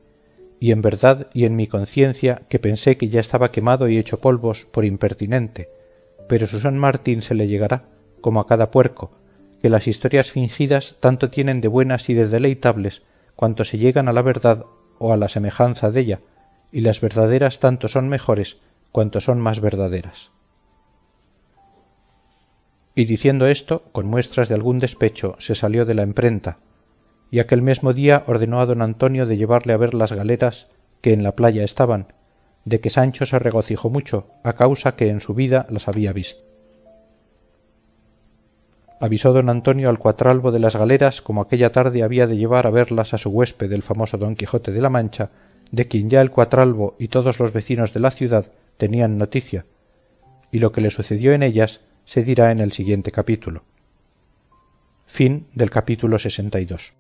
y en verdad y en mi conciencia que pensé que ya estaba quemado y hecho polvos por impertinente, pero su San Martín se le llegará, como a cada puerco, que las historias fingidas tanto tienen de buenas y de deleitables cuanto se llegan a la verdad o a la semejanza della, y las verdaderas tanto son mejores cuanto son más verdaderas. Y diciendo esto, con muestras de algún despecho, se salió de la emprenta, y aquel mesmo día ordenó a don Antonio de llevarle a ver las galeras que en la playa estaban, de que Sancho se regocijó mucho, a causa que en su vida las había visto. Avisó don Antonio al cuatralbo de las galeras como aquella tarde había de llevar a verlas a su huésped el famoso Don Quijote de la Mancha, de quien ya el cuatralbo y todos los vecinos de la ciudad tenían noticia, y lo que le sucedió en ellas se dirá en el siguiente capítulo. Fin del capítulo 62.